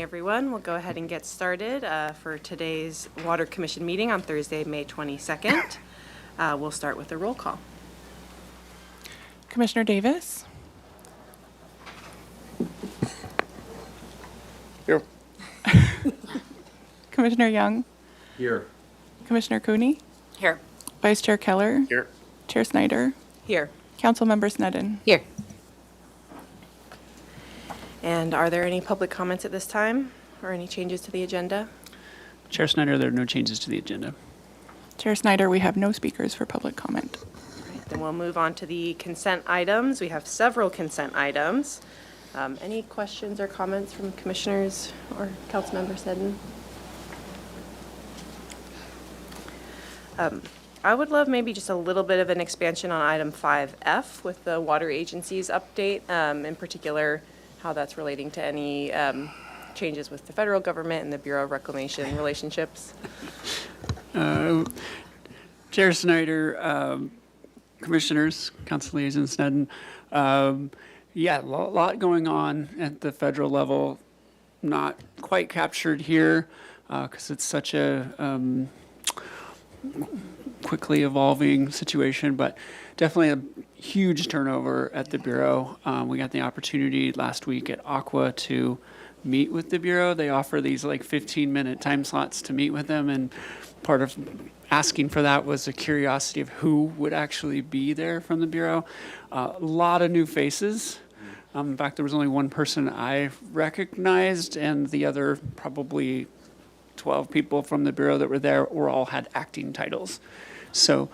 morning, everyone. We'll go ahead and get started for today's Water Commission meeting on Thursday, May 22nd. We'll start with a roll call. Commissioner Davis? Here. Commissioner Young? Here. Commissioner Cooney? Here. Vice Chair Keller? Here. Chair Snyder? Here. Councilmember Snedden? Here. And are there any public comments at this time or any changes to the agenda? Chair Snyder, there are no changes to the agenda. Chair Snyder, we have no speakers for public comment. All right, then we'll move on to the consent items. We have several consent items. Any questions or comments from commissioners or Councilmember Snedden? I would love maybe just a little bit of an expansion on item 5F with the water agencies update, in particular how that's relating to any changes with the federal government and the Bureau of Reclamation relationships. Chair Snyder, Commissioners, Council Liaison Snedden, yeah, a lot going on at the federal level, not quite captured here because it's such a quickly evolving situation, but definitely a huge turnover at the Bureau. We got the opportunity last week at Aqua to meet with the Bureau. They offer these like 15-minute time slots to meet with them, and part of asking for that was a curiosity of who would actually be there from the Bureau. A lot of new faces. In fact, there was only one person I recognized, and the other probably 12 people from the Bureau that were there were all had acting titles. So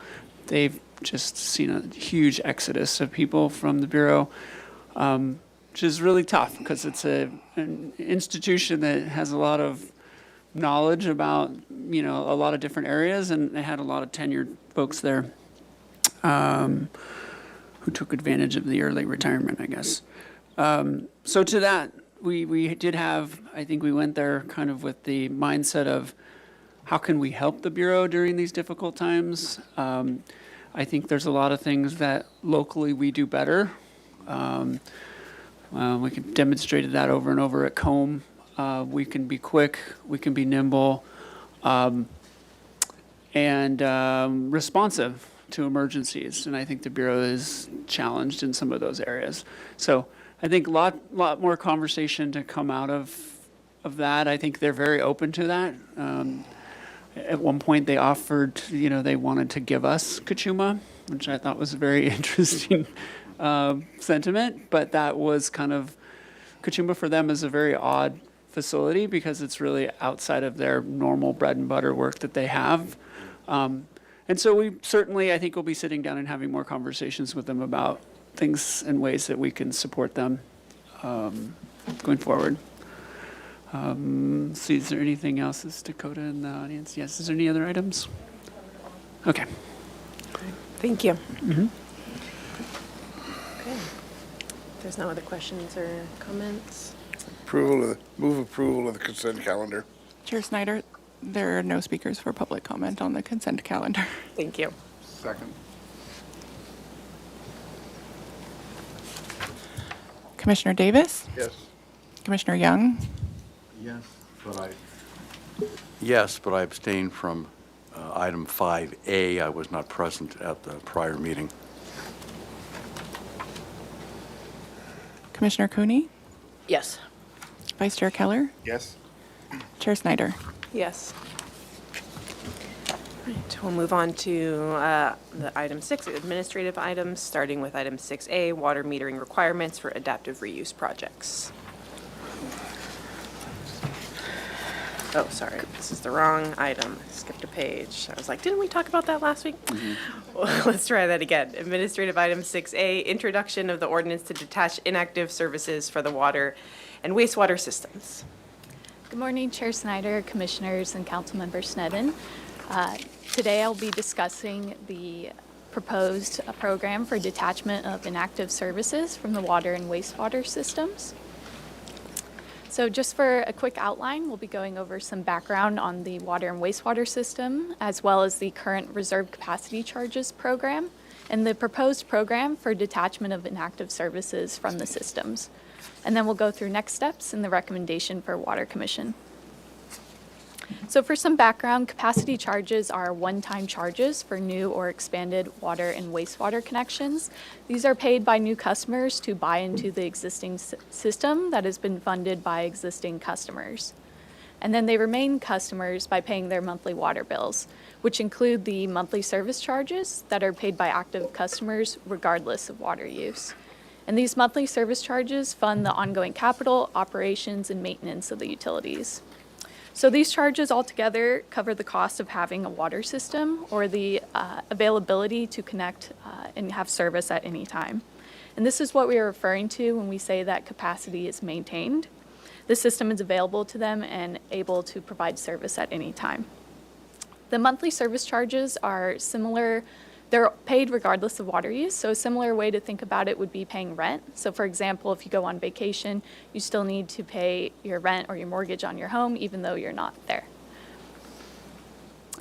they've just seen a huge exodus of people from the Bureau, which is really tough because it's an institution that has a lot of knowledge about, a lot of different areas, and they had a lot of tenured folks there who took advantage of the early retirement, I guess. So to that, we did have, I think we went there kind of with the mindset of how can we help the Bureau during these difficult times? I think there's a lot of things that locally we do better. We can demonstrated that over and over at COMB. We can be quick, we can be nimble, and responsive to emergencies. And I think the Bureau is challenged in some of those areas. So I think a lot more conversation to come out of that. I think they're very open to that. At one point they offered, they wanted to give us Cachuma, which I thought was a very interesting sentiment, but that was kind of, Cachuma for them is a very odd facility because it's really outside of their normal bread and butter work that they have. And so we certainly, I think we'll be sitting down and having more conversations with them about things and ways that we can support them going forward. See, is there anything else? Is Dakota in the audience? Yes. Is there any other items? Okay. Thank you. Mm-hmm. Okay. If there's no other questions or comments. Move approval of the consent calendar. Chair Snyder, there are no speakers for public comment on the consent calendar. Thank you. Second. Commissioner Davis? Yes. Commissioner Young? Yes, but I abstained from item 5A. I was not present at the prior meeting. Commissioner Cooney? Yes. Vice Chair Keller? Yes. Chair Snyder? Yes. Right, we'll move on to the item 6, administrative items, starting with item 6A, water metering requirements for adaptive reuse projects. Oh, sorry, this is the wrong item. I skipped a page. I was like, didn't we talk about that last week? Mm-hmm. Well, let's try that again. Administrative item 6A, introduction of the ordinance to detach inactive services for the water and wastewater systems. Good morning, Chair Snyder, Commissioners, and Councilmember Snedden. Today I'll be discussing the proposed program for detachment of inactive services from the water and wastewater systems. So just for a quick outline, we'll be going over some background on the water and wastewater system, as well as the current reserve capacity charges program and the proposed program for detachment of inactive services from the systems. And then we'll go through next steps and the recommendation for Water Commission. So for some background, capacity charges are one-time charges for new or expanded water and wastewater connections. These are paid by new customers to buy into the existing system that has been funded by existing customers. And then they remain customers by paying their monthly water bills, which include the monthly service charges that are paid by active customers regardless of water use. And these monthly service charges fund the ongoing capital, operations, and maintenance of the utilities. So these charges altogether cover the cost of having a water system or the availability to connect and have service at any time. And this is what we are referring to when we say that capacity is maintained. The system is available to them and able to provide service at any time. The monthly service charges are similar. They're paid regardless of water use, so a similar way to think about it would be paying rent. So for example, if you go on vacation, you still need to pay your rent or your mortgage on your home even though you're not there.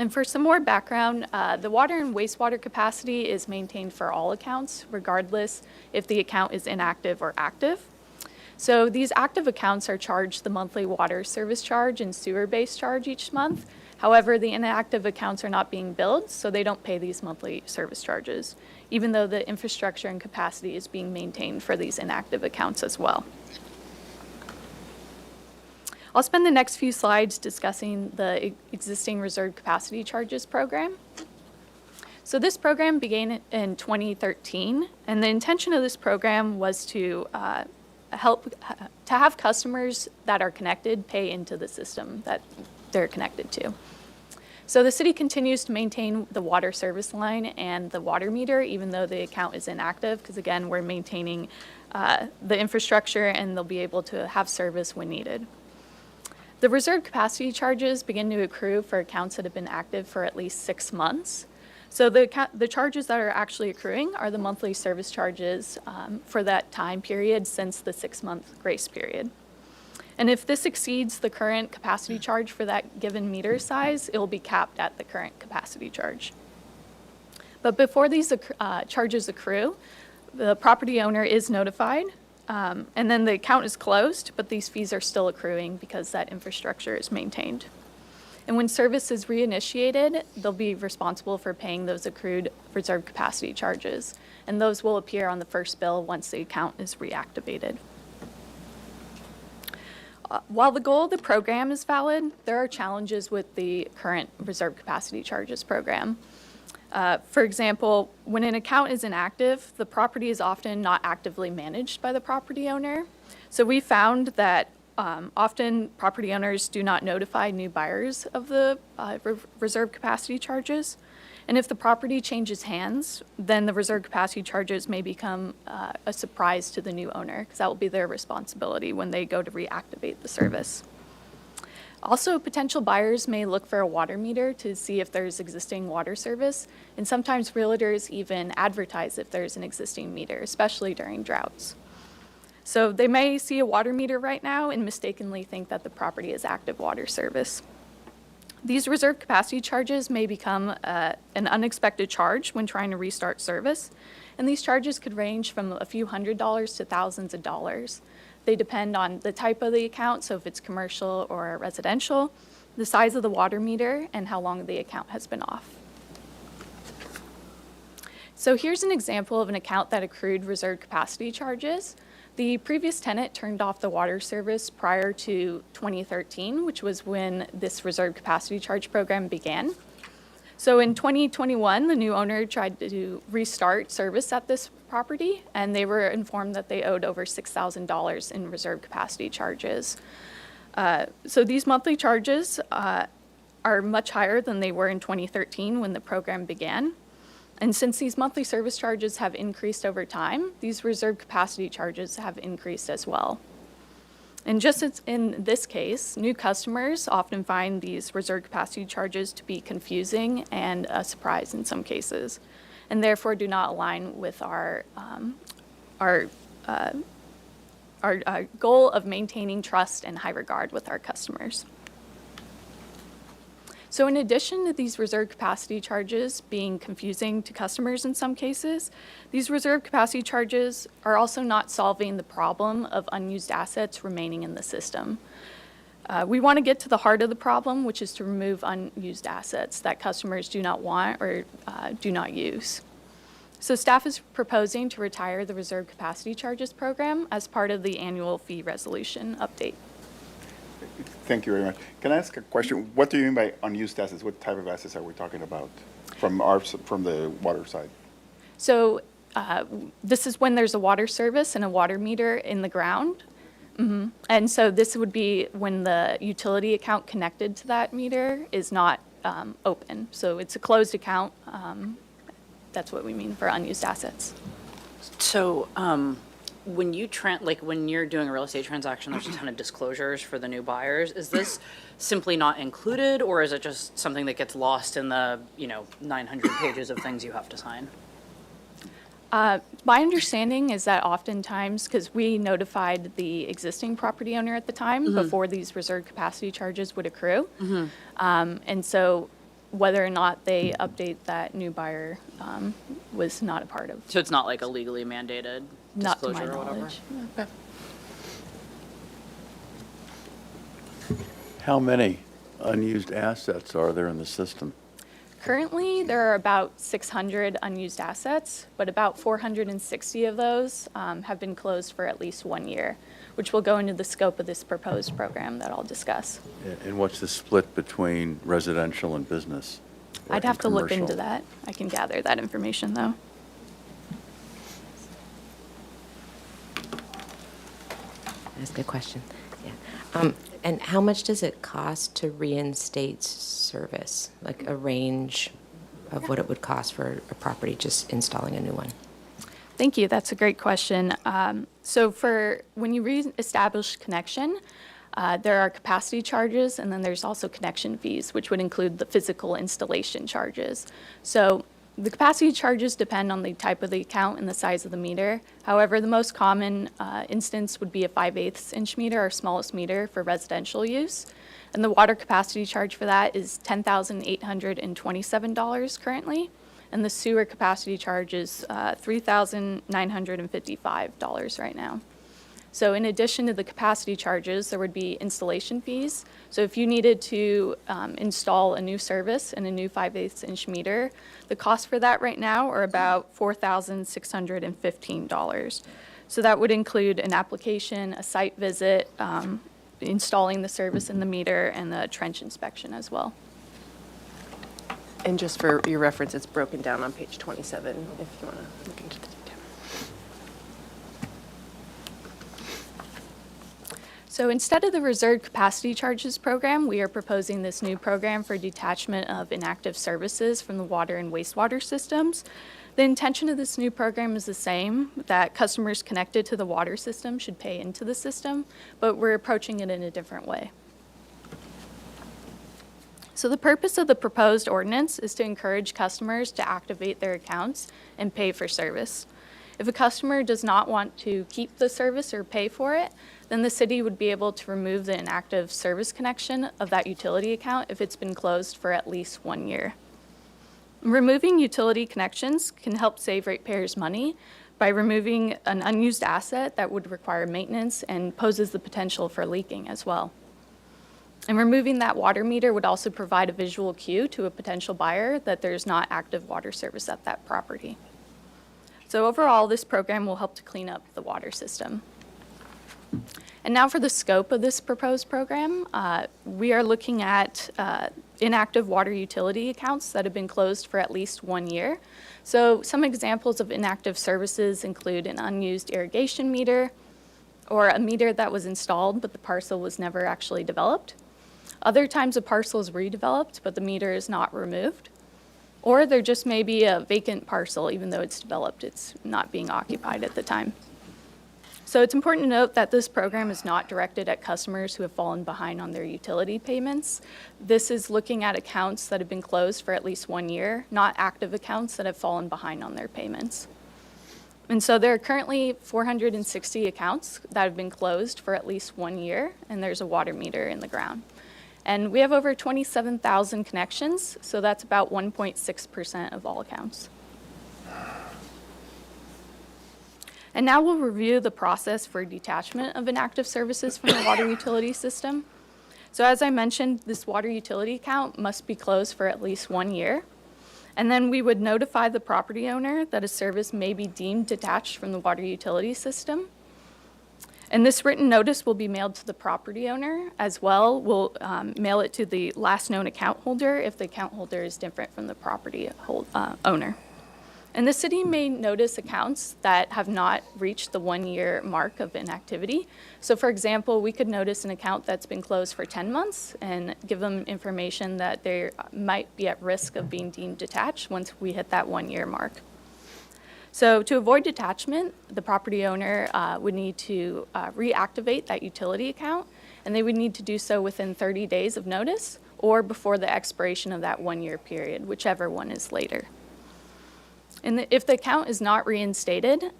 And for some more background, the water and wastewater capacity is maintained for all accounts, regardless if the account is inactive or active. So these active accounts are charged the monthly water service charge and sewer-based charge each month. However, the inactive accounts are not being billed, so they don't pay these monthly service charges, even though the infrastructure and capacity is being maintained for these inactive accounts as well. I'll spend the next few slides discussing the existing reserve capacity charges program. So this program began in 2013, and the intention of this program was to have customers that are connected pay into the system that they're connected to. So the city continues to maintain the water service line and the water meter, even though the account is inactive, because again, we're maintaining the infrastructure and they'll be able to have service when needed. The reserve capacity charges begin to accrue for accounts that have been active for at least 6 months. So the charges that are actually accruing are the monthly service charges for that time period since the 6-month grace period. And if this exceeds the current capacity charge for that given meter size, it will be capped at the current capacity charge. But before these charges accrue, the property owner is notified, and then the account is closed, but these fees are still accruing because that infrastructure is maintained. And when service is reinitiated, they'll be responsible for paying those accrued reserve capacity charges, and those will appear on the first bill once the account is reactivated. While the goal of the program is valid, there are challenges with the current reserve capacity charges program. For example, when an account is inactive, the property is often not actively managed by the property owner. So we found that often property owners do not notify new buyers of the reserve capacity charges. And if the property changes hands, then the reserve capacity charges may become a surprise to the new owner, because that will be their responsibility when they go to reactivate the service. Also, potential buyers may look for a water meter to see if there's existing water service, and sometimes realtors even advertise if there's an existing meter, especially during droughts. So they may see a water meter right now and mistakenly think that the property is active water service. These reserve capacity charges may become an unexpected charge when trying to restart service, and these charges could range from a few $100s to thousands of dollars. They depend on the type of the account, so if it's commercial or residential, the size of the water meter, and how long the account has been off. So here's an example of an account that accrued reserve capacity charges. The previous tenant turned off the water service prior to 2013, which was when this reserve capacity charge program began. So in 2021, the new owner tried to restart service at this property, and they were informed that they owed over $6,000 in reserve capacity charges. So these monthly charges are much higher than they were in 2013 when the program began. And since these monthly service charges have increased over time, these reserve capacity charges have increased as well. And just as in this case, new customers often find these reserve capacity charges to be confusing and a surprise in some cases, and therefore do not align with our goal of maintaining trust and high regard with our customers. So in addition to these reserve capacity charges being confusing to customers in some cases, these reserve capacity charges are also not solving the problem of unused assets remaining in the system. We want to get to the heart of the problem, which is to remove unused assets that customers do not want or do not use. So staff is proposing to retire the reserve capacity charges program as part of the annual fee resolution update. Thank you very much. Can I ask a question? What do you mean by unused assets? What type of assets are we talking about from the water side? So this is when there's a water service and a water meter in the ground. And so this would be when the utility account connected to that meter is not open. So it's a closed account. That's what we mean for unused assets. So, when you when you're doing a real estate transaction, there's a ton of disclosures for the new buyers. Is this simply not included, or is it just something that gets lost in the, 900 pages of things you have to sign? My understanding is that oftentimes, because we notified the existing property owner at the time before these reserve capacity charges would accrue. And so whether or not they update that new buyer was not a part of, So it's not like a legally mandated not to my disclosure or whatever? knowledge. How many unused assets are there in the system? Currently, there are about 600 unused assets, but about 460 of those have been closed for at least 1 year, which will go into the scope of this proposed program that I'll discuss. And what's the split between residential and business? I'd have to look into commercial? that. I can gather that information, though. That's a good question. Yeah. And how much does it cost to reinstate service? Like a range of what it would cost for a property just installing a new one? Thank you. That's a great question. So for when you reestablish connection, there are capacity charges, and then there's also connection fees, which would include the physical installation charges. So the capacity charges depend on the type of the account and the size of the meter. However, the most common instance would be a 5/8 inch meter, our smallest meter for residential use. And the water capacity charge for that is $10,827 currently. And the sewer capacity charge is $3,955 right now. So in addition to the capacity charges, there would be installation fees. So if you needed to install a new service and a new 5/8 inch meter, the cost for that right now are about $4,615. So that would include an application, a site visit, installing the service in the meter, and the trench inspection as well. And just for your reference, it's broken down on page 27, if you want to look into the detail. So instead of the reserve capacity charges program, we are proposing this new program for detachment of inactive services from the water and wastewater systems. The intention of this new program is the same, that customers connected to the water system should pay into the system, but we're approaching it in a different way. So the purpose of the proposed ordinance is to encourage customers to activate their accounts and pay for service. If a customer does not want to keep the service or pay for it, then the city would be able to remove the inactive service connection of that utility account if it's been closed for at least 1 year. Removing utility connections can help save ratepayers money by removing an unused asset that would require maintenance and poses the potential for leaking as well. And removing that water meter would also provide a visual cue to a potential buyer that there's not active water service at that property. So overall, this program will help to clean up the water system. And now for the scope of this proposed program, we are looking at inactive water utility accounts that have been closed for at least 1 year. So some examples of inactive services include an unused irrigation meter, or a meter that was installed but the parcel was never actually developed. Other times a parcel is redeveloped but the meter is not removed. Or there just may be a vacant parcel, even though it's developed, it's not being occupied at the time. So it's important to note that this program is not directed at customers who have fallen behind on their utility payments. This is looking at accounts that have been closed for at least 1 year, not active accounts that have fallen behind on their payments. And so there are currently 460 accounts that have been closed for at least 1 year, and there's a water meter in the ground. And we have over 27,000 connections, so that's about 1.6% of all accounts. And now we'll review the process for detachment of inactive services from the water utility system. So as I mentioned, this water utility account must be closed for at least 1 year. And then we would notify the property owner that a service may be deemed detached from the water utility system. And this written notice will be mailed to the property owner as well. We'll mail it to the last known account holder if the account holder is different from the property owner. And the city may notice accounts that have not reached the 1 year mark of inactivity. So for example, we could notice an account that's been closed for 10 months and give them information that they might be at risk of being deemed detached once we hit that 1 year mark. So to avoid detachment, the property owner would need to reactivate that utility account, and they would need to do so within 30 days of notice or before the expiration of that 1 year period, whichever one is later. And if the account is not reinstated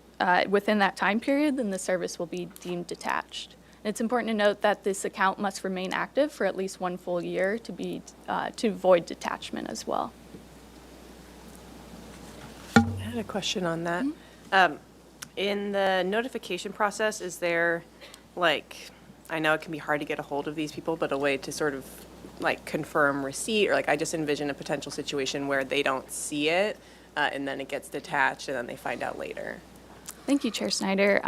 within that time period, then the service will be deemed detached. And it's important to note that this account must remain active for at least 1 full year to avoid detachment as well. I had a question on that. In the notification process, is there, like, I know it can be hard to get a hold of these people, but a way to sort of like confirm receipt, or like I just envision a potential situation where they don't see it and then it gets detached and then they find out later. Thank you, Chair Snyder.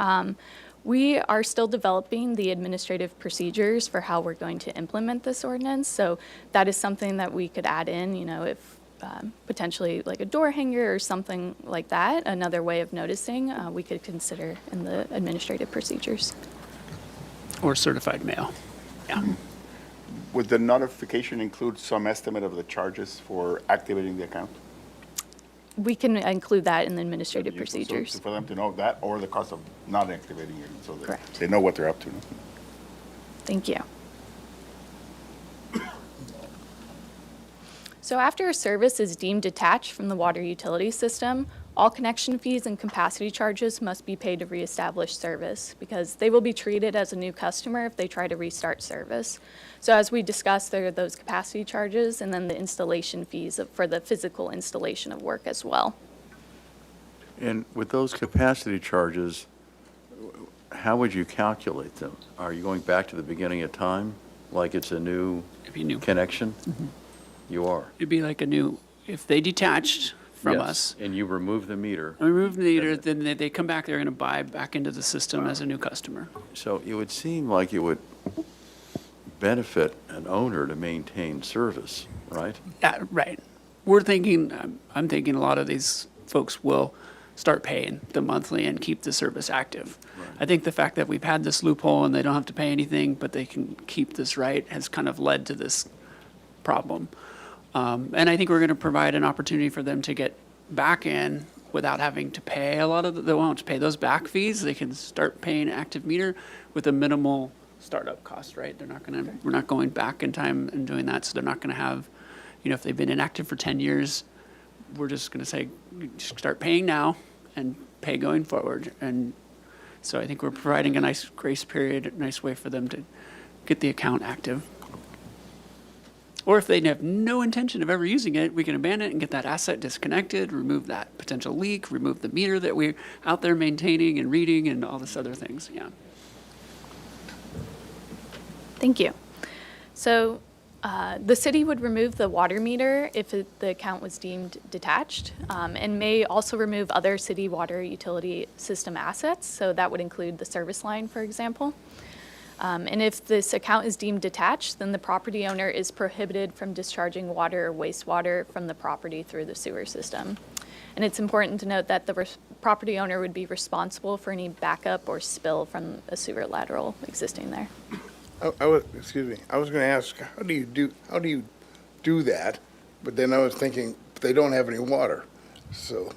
We are still developing the administrative procedures for how we're going to implement this ordinance. So that is something that we could add in, you know, if potentially like a door hanger or something like that, another way of noticing, we could consider in the administrative procedures. Or certified mail. Yeah. Would the notification include some estimate of the charges for activating the account? We can include that in the administrative So procedures. for them to know that, or the cost of not activating it, so that Correct. they know what they're up to. Thank you. So after a service is deemed detached from the water utility system, all connection fees and capacity charges must be paid to reestablish service because they will be treated as a new customer if they try to restart service. So as we discussed, there are those capacity charges and then the installation fees for the physical installation of work as well. And with those capacity charges, how would you calculate them? Are you going back to the beginning of time, like it's a new It'd be new. connection? You are. It'd be like a new, if they detached from Yes, us, and you remove the meter. remove the meter, then they come back, they're going to buy back into the system as a new customer. So it would seem like it would benefit an owner to maintain service, right? Yeah, right. We're thinking, I'm thinking a lot of these folks will start paying the monthly and keep the service active. Right. I think the fact that we've had this loophole and they don't have to pay anything, but they can keep this right, has kind of led to this problem. And I think we're going to provide an opportunity for them to get back in without having to pay a lot of, they won't pay those back fees. They can start paying active meter with a minimal startup cost, right? They're not going to, we're not going back in time and doing that. So they're not going to have, you know, if they've been inactive for 10 years, we're just going to say, start paying now and pay going forward. And so I think we're providing a nice grace period, a nice way for them to get the account active. Or if they have no intention of ever using it, we can abandon it and get that asset disconnected, remove that potential leak, remove the meter that we're out there maintaining and reading and all this other things, yeah. Thank you. So the city would remove the water meter if the account was deemed detached, and may also remove other city water utility system assets. So that would include the service line, for example. And if this account is deemed detached, then the property owner is prohibited from discharging water or wastewater from the property through the sewer system. And it's important to note that the property owner would be responsible for any backup or spill from a sewer lateral existing there. I was going to ask, how do you do that? But then I was thinking, they don't have any water, so.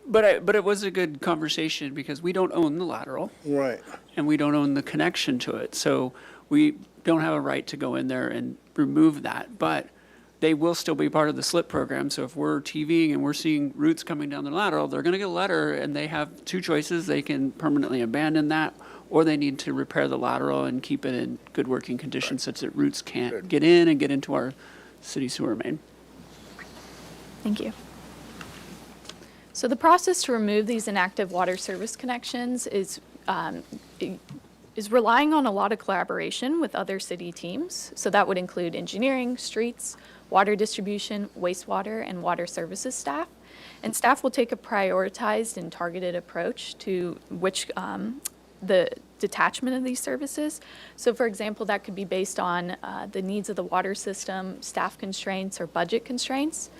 But it was a good conversation because we don't own the lateral. Right. And we don't own the connection to it. So we don't have a right to go in there and remove that. But they will still be part of the SLIP program. So if we're TVing and we're seeing roots coming down the lateral, they're going to get a letter and they have two choices. They can permanently abandon that or they need to repair the lateral and keep it in good working condition such that roots can't get in and get into our city sewer main. Thank you. So the process to remove these inactive water service connections is relying on a lot of collaboration with other city teams. So that would include engineering, streets, water distribution, wastewater, and water services staff. And staff will take a prioritized and targeted approach to which the detachment of these services. So for example, that could be based on the needs of the water system, staff constraints, or budget constraints.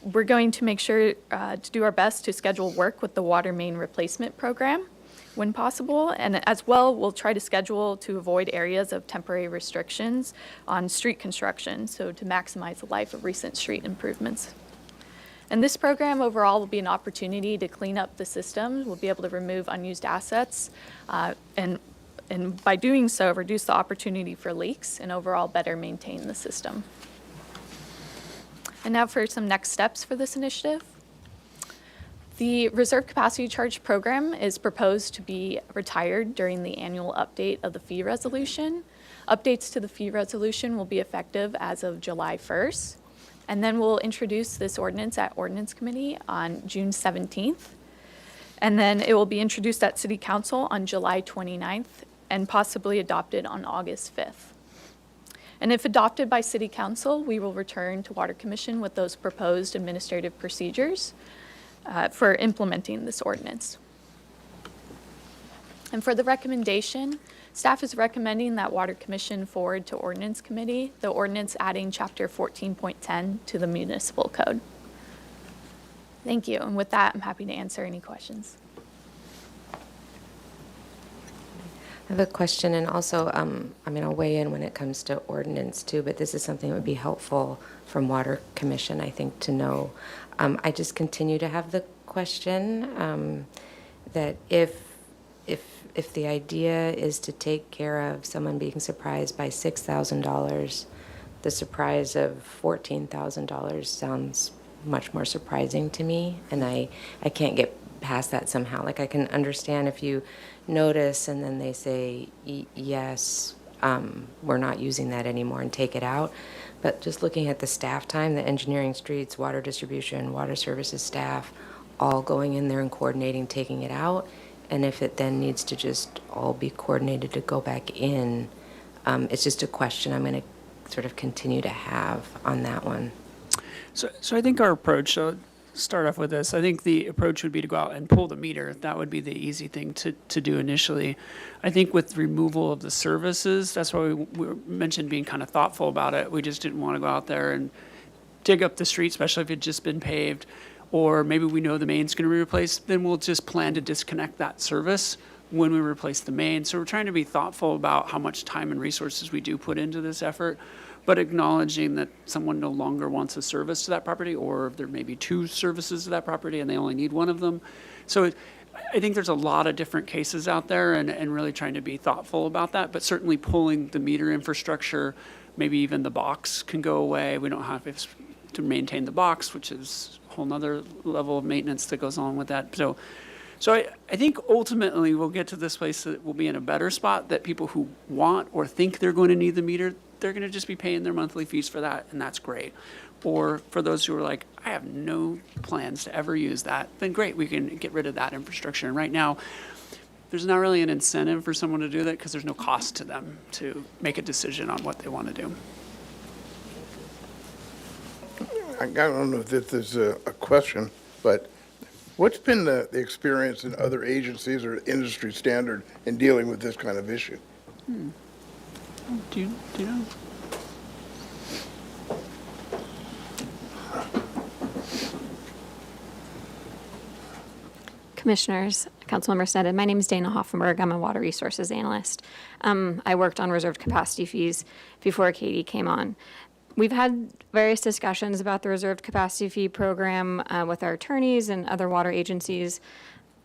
We're going to make sure to do our best to schedule work with the water main replacement program when possible. And as well, we'll try to schedule to avoid areas of temporary restrictions on street construction, so to maximize the life of recent street improvements. And this program overall will be an opportunity to clean up the system. We'll be able to remove unused assets and by doing so, reduce the opportunity for leaks and overall better maintain the system. And now for some next steps for this initiative. The reserve capacity charge program is proposed to be retired during the annual update of the fee resolution. Updates to the fee resolution will be effective as of July 1st. And then we'll introduce this ordinance at Ordinance Committee on June 17th. And then it will be introduced at City Council on July 29th and possibly adopted on August 5th. And if adopted by City Council, we will return to Water Commission with those proposed administrative procedures for implementing this ordinance. And for the recommendation, staff is recommending that Water Commission forward to Ordinance Committee the ordinance adding Chapter 14.10 to the municipal code. Thank you. And with that, I'm happy to answer any questions. I have a question, and also, I'll weigh in when it comes to ordinance too, but this is something that would be helpful from Water Commission, I think, to know. I just continue to have the question that if the idea is to take care of someone being surprised by $6,000, the surprise of $14,000 sounds much more surprising to me, and I can't get past that somehow. Like, I can understand if you notice and then they say, yes, we're not using that anymore and take it out. But just looking at the staff time, the engineering, streets, water distribution, water services staff, all going in there and coordinating, taking it out. And if it then needs to just all be coordinated to go back in, it's just a question I'm going to sort of continue to have on that one. So I think our approach, so start off with this, I think the approach would be to go out and pull the meter. That would be the easy thing to do initially. I think with removal of the services, that's why we mentioned being kind of thoughtful about it. We just didn't want to go out there and dig up the street, especially if it had just been paved, or maybe we know the main's going to be replaced, then we'll just plan to disconnect that service when we replace the main. So we're trying to be thoughtful about how much time and resources we do put into this effort, but acknowledging that someone no longer wants a service to that property, or there may be two services to that property and they only need one of them. So I think there's a lot of different cases out there, and really trying to be thoughtful about that, but certainly pulling the meter infrastructure, maybe even the box can go away. We don't have to maintain the box, which is a whole nother level of maintenance that goes on with that. So I think ultimately we'll get to this place that we'll be in a better spot, that people who want or think they're going to need the meter, they're going to just be paying their monthly fees for that, and that's great. Or for those who are like, I have no plans to ever use that, then great, we can get rid of that infrastructure. And right now, there's not really an incentive for someone to do that because there's no cost to them to make a decision on what they want to do. I don't know if this is a question, but what's been the experience in other agencies or industry standard in dealing with this kind of issue? Do you know? Commissioners, Councilmember Sneddon, my name is Dana Hoffenberg. I'm a water resources analyst. I worked on reserved capacity fees before Katie came on. We've had various discussions about the reserved capacity fee program with our attorneys and other water agencies.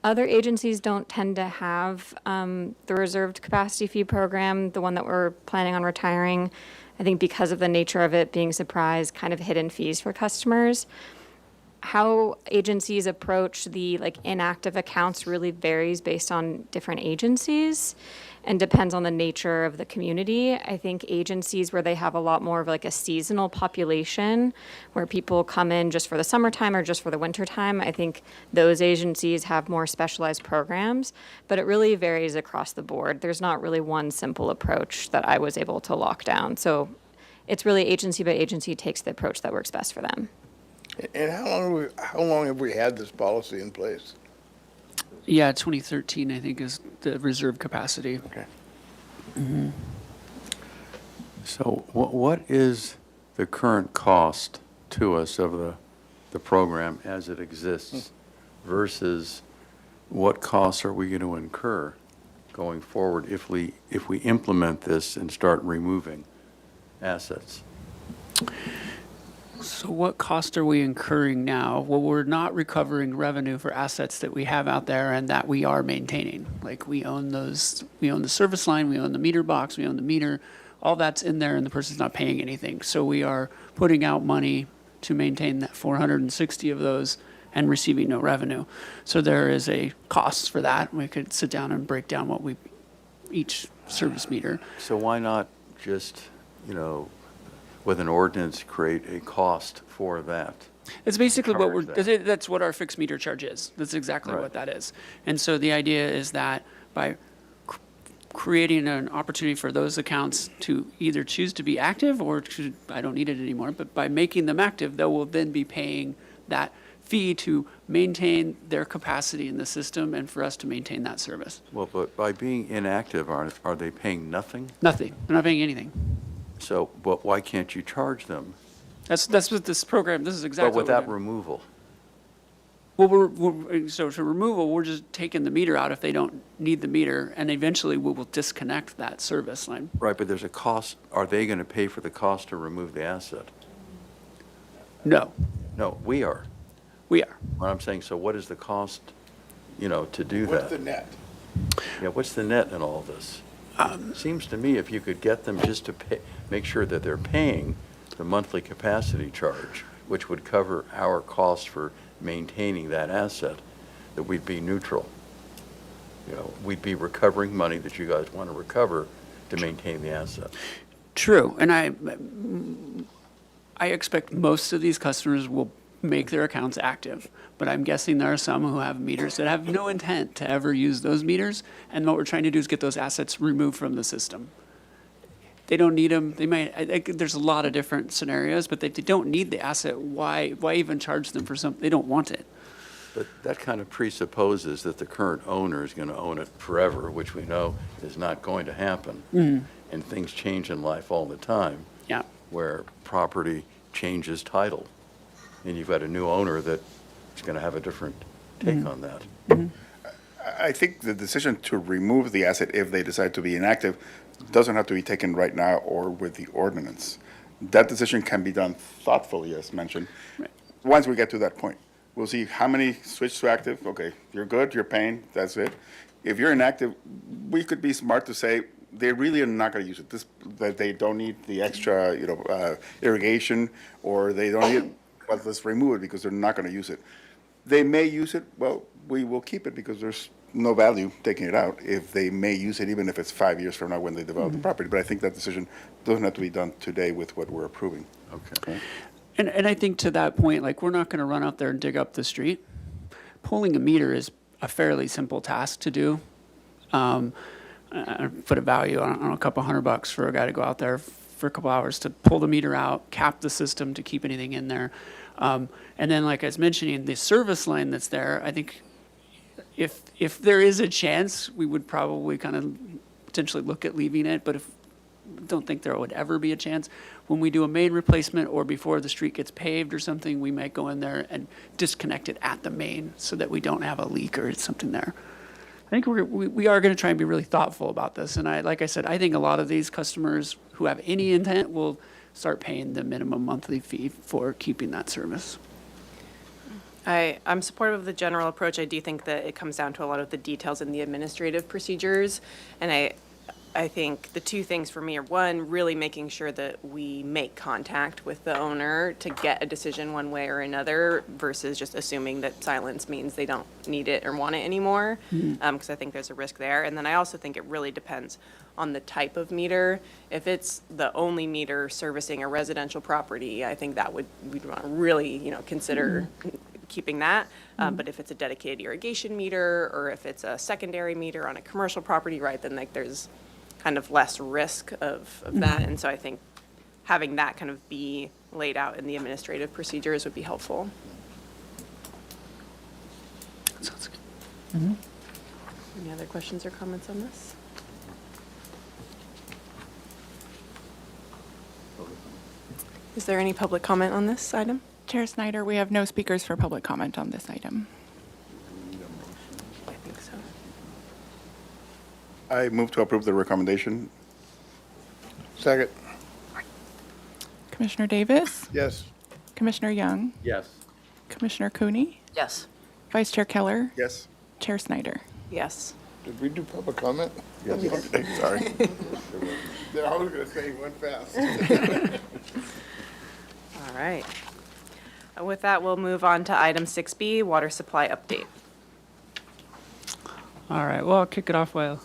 Other agencies don't tend to have the reserved capacity fee program, the one that we're planning on retiring, I think because of the nature of it being surprise, kind of hidden fees for customers. how agencies approach the like inactive accounts really varies based on different agencies and depends on the nature of the community. I think agencies where they have a lot more of like a seasonal population where people come in just for the summertime or just for the wintertime, I think those agencies have more specialized programs, but it really varies across the board. There's not really one simple approach that I was able to lock down. So it's really agency by agency takes the approach that works best for them. And how long have we had this policy in place? Yeah, 2013, I think, is the reserve capacity. Okay. So what is the current cost to us of the program as it exists versus what costs are we going to incur going forward if we implement this and start removing assets? So what cost are we incurring now? Well, we're not recovering revenue for assets that we have out there and that we are maintaining. Like we own those, we own the service line, we own the meter box, we own the meter, all that's in there and the person's not paying anything. So we are putting out money to maintain that 460 of those and receiving no revenue. So there is a cost for that. We could sit down and break down what we, each service meter. So why not just, with an ordinance, create a cost for that? It's basically what we're, Charge that. that's what our fixed meter charge is. That's exactly Right. what that is. And so the idea is that by creating an opportunity for those accounts to either choose to be active or to, I don't need it anymore, but by making them active, they will then be paying that fee to maintain their capacity in the system and for us to maintain that service. Well, but by being inactive, are they paying nothing? Nothing. They're not paying anything. So, but why can't you charge them? That's what this program, this is But exactly what without we're doing. removal? Well, so for removal, we're just taking the meter out if they don't need the meter, and eventually we will disconnect that service line. Right, but there's a cost. Are they going to pay for the cost to remove the asset? No, No, we are. we are. What I'm saying, so what is the cost, to do that? What's the net? Yeah, what's the net in all this? Seems to me if you could get them just to pay, make sure that they're paying the monthly capacity charge, which would cover our cost for maintaining that asset, that we'd be neutral. We'd be recovering money that you guys want to recover to maintain the asset. True, and I expect most of these customers will make their accounts active, but I'm guessing there are some who have meters that have no intent to ever use those meters, and what we're trying to do is get those assets removed from the system. They don't need them. They might. There's a lot of different scenarios, but if they don't need the asset, why even charge them for something? They don't want it. But that kind of presupposes that the current owner is going to own it forever, which we know is not going to happen. And things change in life all the time, Yeah. where property changes title. And you've got a new owner that is going to have a different take on that. I think the decision to remove the asset if they decide to be inactive doesn't have to be taken right now or with the ordinance. That decision can be done thoughtfully, as mentioned, once we get to that point. We'll see how many switch to active. Okay, you're good, you're paying, that's it. If you're inactive, we could be smart to say they really are not going to use it. That they don't need the extra, irrigation, or they don't need it. Well, let's remove it because they're not going to use it. They may use it. Well, we will keep it because there's no value taking it out if they may use it, even if it's 5 years from now when they develop the property. But I think that decision doesn't have to be done today with what we're approving. Okay. And I think to that point, like, we're not going to run out there and dig up the street. Pulling a meter is a fairly simple task to do. I put a value on a couple $100 for a guy to go out there for a couple hours to pull the meter out, cap the system to keep anything in there. And then, like I was mentioning, the service line that's there, I think if there is a chance, we would probably kind of potentially look at leaving it, but don't think there would ever be a chance. When we do a main replacement or before the street gets paved or something, we might go in there and disconnect it at the main so that we don't have a leak or something there. I think we are going to try and be really thoughtful about this. And like I said, I think a lot of these customers who have any intent will start paying the minimum monthly fee for keeping that service. I'm supportive of the general approach. I do think that it comes down to a lot of the details in the administrative procedures. And I think the two things for me are, one, really making sure that we make contact with the owner to get a decision one way or another versus just assuming that silence means they don't need it or want it anymore, because I think there's a risk there. And then I also think it really depends on the type of meter. If it's the only meter servicing a residential property, I think that we'd want to really, consider keeping that. But if it's a dedicated irrigation meter, or if it's a secondary meter on a commercial property, right, then there's kind of less risk of that. And so I think having that kind of be laid out in the administrative procedures would be helpful. Sounds good. Any other questions or comments on this? Is there any public comment on this item? Chair Snyder, we have no speakers for public comment on this item. I think so. I move to approve the recommendation. Second. Commissioner Davis? Yes. Commissioner Young? Yes. Commissioner Cooney? Yes. Vice Chair Keller? Yes. Chair Snyder? Yes. Did we do public comment? Yes. Okay, sorry. Yeah, I was going to say, went fast. All right. With that, we'll move on to item 6B, water supply update. All right, well, I'll kick it off while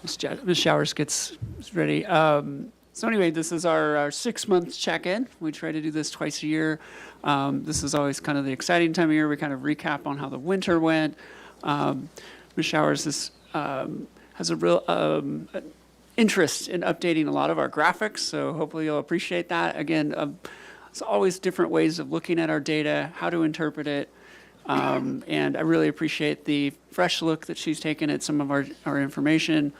Ms. Showers gets ready. So anyway, this is our 6-month check-in. We try to do this twice a year. This is always kind of the exciting time of year. We kind of recap on how the winter went. Ms. Showers has a real interest in updating a lot of our graphics, so hopefully you'll appreciate that. Again, it's always different ways of looking at our data, how to interpret it. And I really appreciate the fresh look that she's taken at some of our information.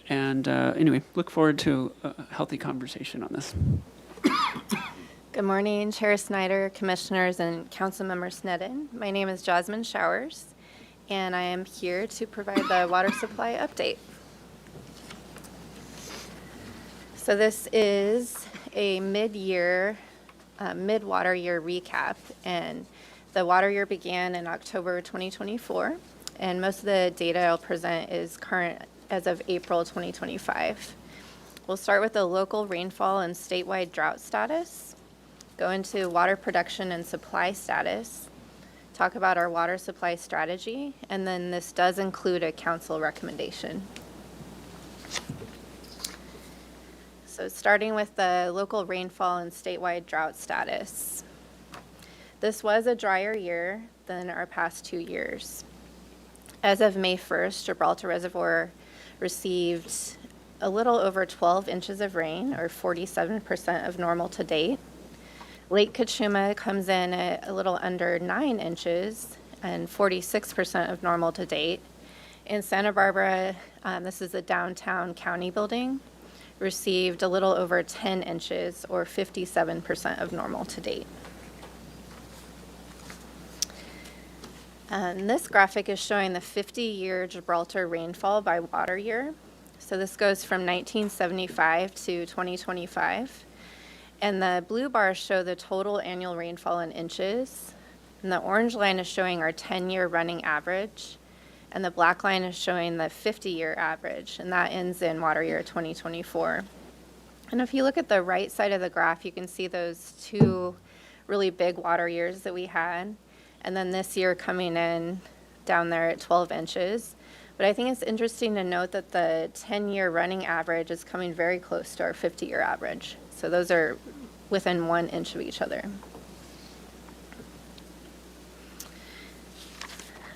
And anyway, look forward to a healthy conversation on this. Good morning, Chair Snyder, Commissioners, and Councilmember Sneddon. My name is Jasmine Showers, and I am here to provide the water supply update. So this is a mid-water year recap, and the water year began in October 2024, and most of the data I'll present is current as of April 2025. We'll start with the local rainfall and statewide drought status, go into water production and supply status, talk about our water supply strategy, and then this does include a council recommendation. So starting with the local rainfall and statewide drought status. This was a drier year than our past 2 years. As of May 1st, Gibraltar Reservoir received a little over 12 inches of rain, or 47% of normal to date. Lake Cachuma comes in at a little under 9 inches and 46% of normal to date. In Santa Barbara, this is a downtown county building, received a little over 10 inches or 57% of normal to date. And this graphic is showing the 50-year Gibraltar rainfall by water year. So this goes from 1975 to 2025. And the blue bars show the total annual rainfall in inches. And the orange line is showing our 10-year running average. And the black line is showing the 50-year average, and that ends in water year 2024. And if you look at the right side of the graph, you can see those two really big water years that we had. And then this year coming in down there at 12 inches. But I think it's interesting to note that the 10-year running average is coming very close to our 50-year average. So those are within 1 inch of each other.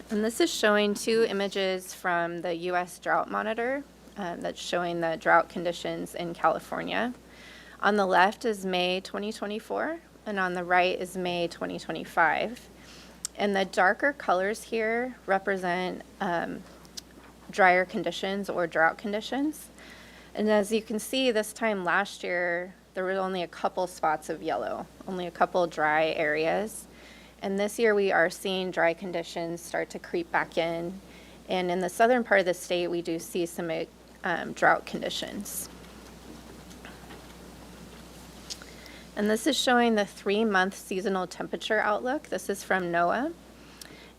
And this is showing two images from the U.S. Drought Monitor that's showing the drought conditions in California. On the left is May 2024, and on the right is May 2025. And the darker colors here represent drier conditions or drought conditions. And as you can see, this time last year, there were only a couple spots of yellow, only a couple dry areas. And this year we are seeing dry conditions start to creep back in. And in the southern part of the state, we do see some drought conditions. And this is showing the 3-month seasonal temperature outlook. This is from NOAA.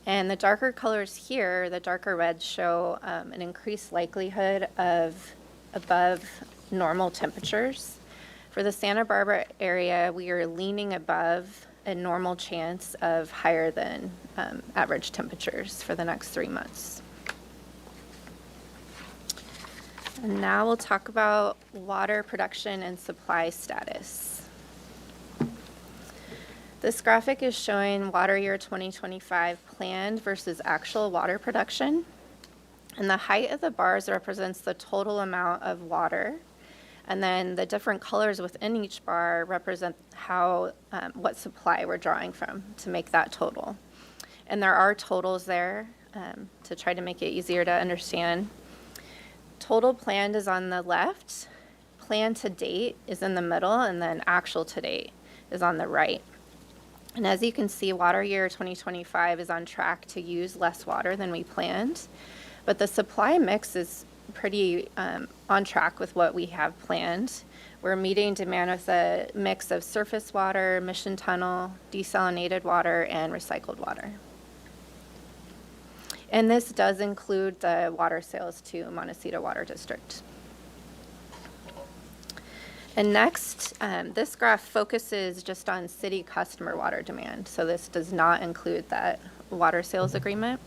And the darker colors here, the darker reds, show an increased likelihood of above normal temperatures. For the Santa Barbara area, we are leaning above a normal chance of higher than average temperatures for the next 3 months. And now we'll talk about water production and supply status. This graphic is showing water year 2025 planned versus actual water production. And the height of the bars represents the total amount of water. And then the different colors within each bar represent what supply we're drawing from to make that total. And there are totals there to try to make it easier to understand. Total planned is on the left, planned to date is in the middle, and then actual to date is on the right. And as you can see, water year 2025 is on track to use less water than we planned, but the supply mix is pretty on track with what we have planned. We're meeting demand with a mix of surface water, mission tunnel, desalinated water, and recycled water. And this does include the water sales to Montecito Water District. And next, this graph focuses just on city customer water demand. So this does not include that water sales agreement.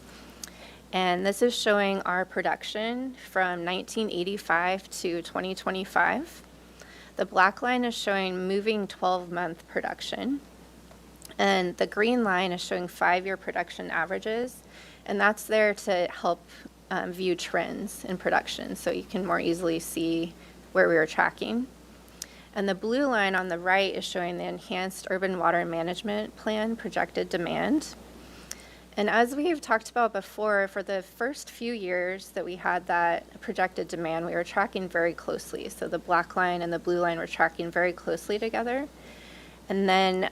And this is showing our production from 1985 to 2025. The black line is showing moving 12-month production. And the green line is showing 5-year production averages. And that's there to help view trends in production so you can more easily see where we are tracking. And the blue line on the right is showing the Enhanced Urban Water Management Plan projected demand. And as we've talked about before, for the first few years that we had that projected demand, we were tracking very closely. So the black line and the blue line were tracking very closely together. And then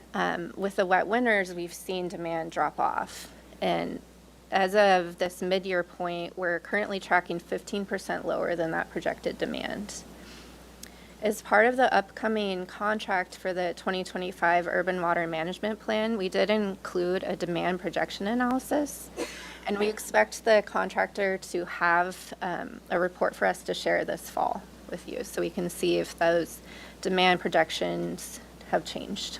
with the wet winters, we've seen demand drop off. And as of this mid-year point, we're currently tracking 15% lower than that projected demand. As part of the upcoming contract for the 2025 Urban Water Management Plan, we did include a demand projection analysis, and we expect the contractor to have a report for us to share this fall with you so we can see if those demand projections have changed.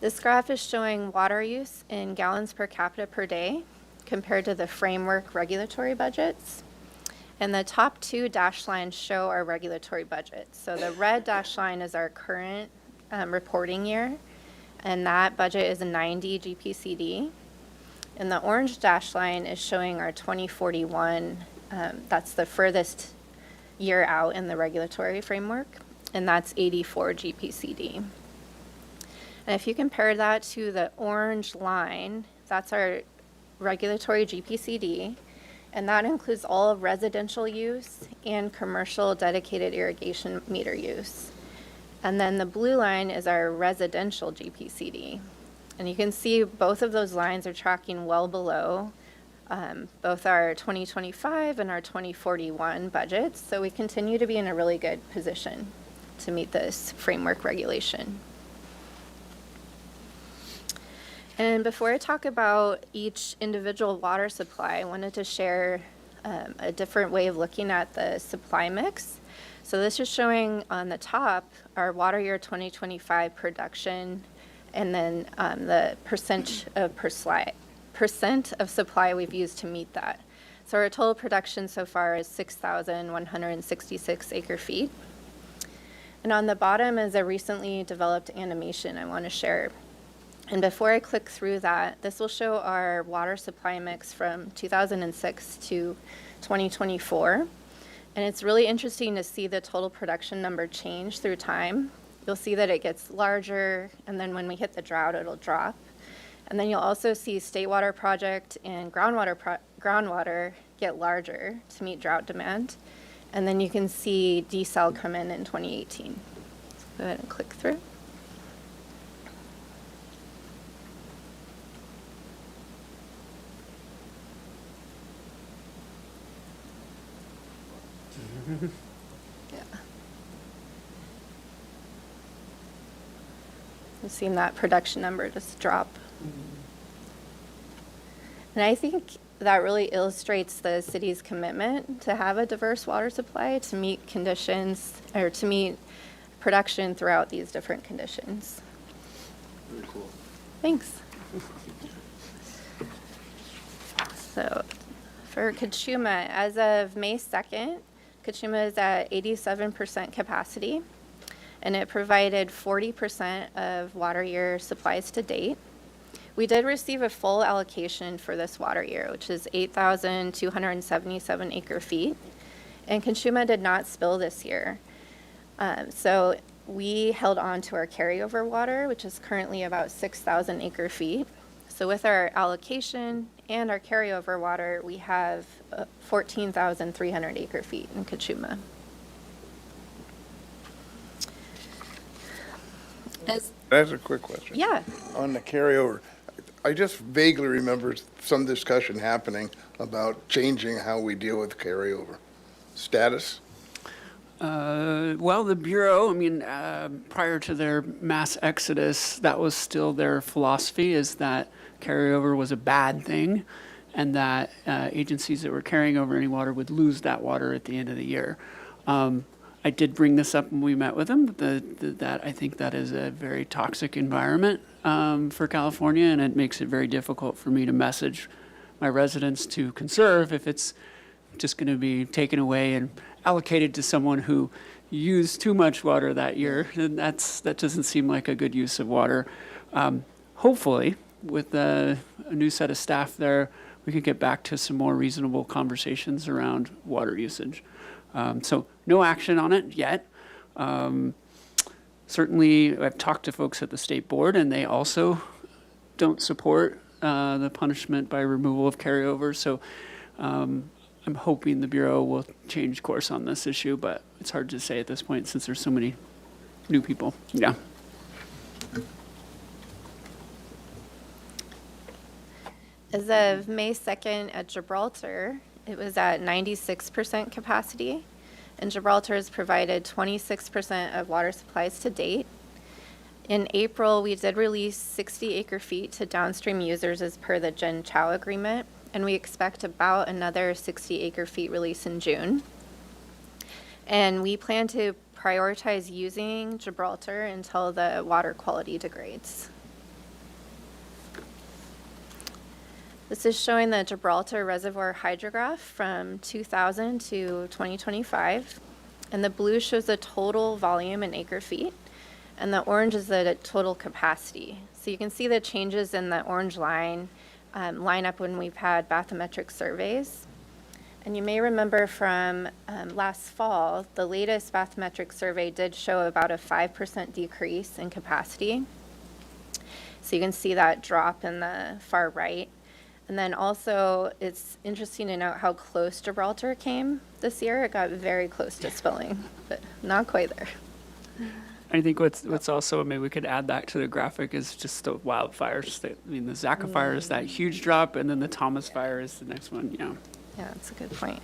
This graph is showing water use in gallons per capita per day compared to the framework regulatory budgets. And the top two dashed lines show our regulatory budget. So the red dashed line is our current reporting year, and that budget is a 90 GPCD. And the orange dashed line is showing our 2041, that's the furthest year out in the regulatory framework, and that's 84 GPCD. And if you compare that to the orange line, that's our regulatory GPCD, and that includes all of residential use and commercial dedicated irrigation meter use. And then the blue line is our residential GPCD. And you can see both of those lines are tracking well below both our 2025 and our 2041 budgets. So we continue to be in a really good position to meet this framework regulation. And before I talk about each individual water supply, I wanted to share a different way of looking at the supply mix. So this is showing on the top our water year 2025 production, and then the percent of supply we've used to meet that. So our total production so far is 6,166 acre feet. And on the bottom is a recently developed animation I want to share. And before I click through that, this will show our water supply mix from 2006 to 2024. And it's really interesting to see the total production number change through time. You'll see that it gets larger, and then when we hit the drought, it'll drop. And then you'll also see State Water Project and groundwater get larger to meet drought demand. And then you can see desal come in 2018. So go ahead and click through. Yeah. We've seen that production number just drop. And I think that really illustrates the city's commitment to have a diverse water supply to meet conditions, or to meet production throughout these different conditions. Very cool. Thanks. So for Cachuma, as of May 2nd, Cachuma is at 87% capacity, and it provided 40% of water year supplies to date. We did receive a full allocation for this water year, which is 8,277 acre feet, and Cachuma did not spill this year. So we held on to our carryover water, which is currently about 6,000 acre feet. So with our allocation and our carryover water, we have 14,300 acre feet in Cachuma. That's a quick question. Yeah. On the carryover, I just vaguely remember some discussion happening about changing how we deal with carryover. Status? Well, the Bureau, I mean, prior to their mass exodus, that was still their philosophy, is that carryover was a bad thing, and that agencies that were carrying over any water would lose that water at the end of the year. I did bring this up when we met with them, that I think that is a very toxic environment for California, and it makes it very difficult for me to message my residents to conserve if it's just going to be taken away and allocated to someone who used too much water that year. And that doesn't seem like a good use of water. Hopefully, with a new set of staff there, we could get back to some more reasonable conversations around water usage. So no action on it yet. Certainly, I've talked to folks at the state board, and they also don't support the punishment by removal of carryover. So I'm hoping the Bureau will change course on this issue, but it's hard to say at this point since there's so many new people. Yeah. As of May 2nd at Gibraltar, it was at 96% capacity, and Gibraltar has provided 26% of water supplies to date. In April, we did release 60 acre feet to downstream users as per the Jen Chow agreement, and we expect about another 60 acre feet release in June. And we plan to prioritize using Gibraltar until the water quality degrades. This is showing the Gibraltar Reservoir hydrograph from 2000 to 2025. And the blue shows the total volume in acre feet, and the orange is the total capacity. So you can see the changes in the orange line line up when we've had bathymetric surveys. And you may remember from last fall, the latest bathymetric survey did show about a 5% decrease in capacity. So you can see that drop in the far right. And then also, it's interesting to note how close Gibraltar came this year. It got very close to spilling, but not quite there. I think what's also, maybe we could add that to the graphic, is just the wildfires. The Zaka fire is that huge drop, and then the Thomas fire is the next one. Yeah. Yeah, that's a good point.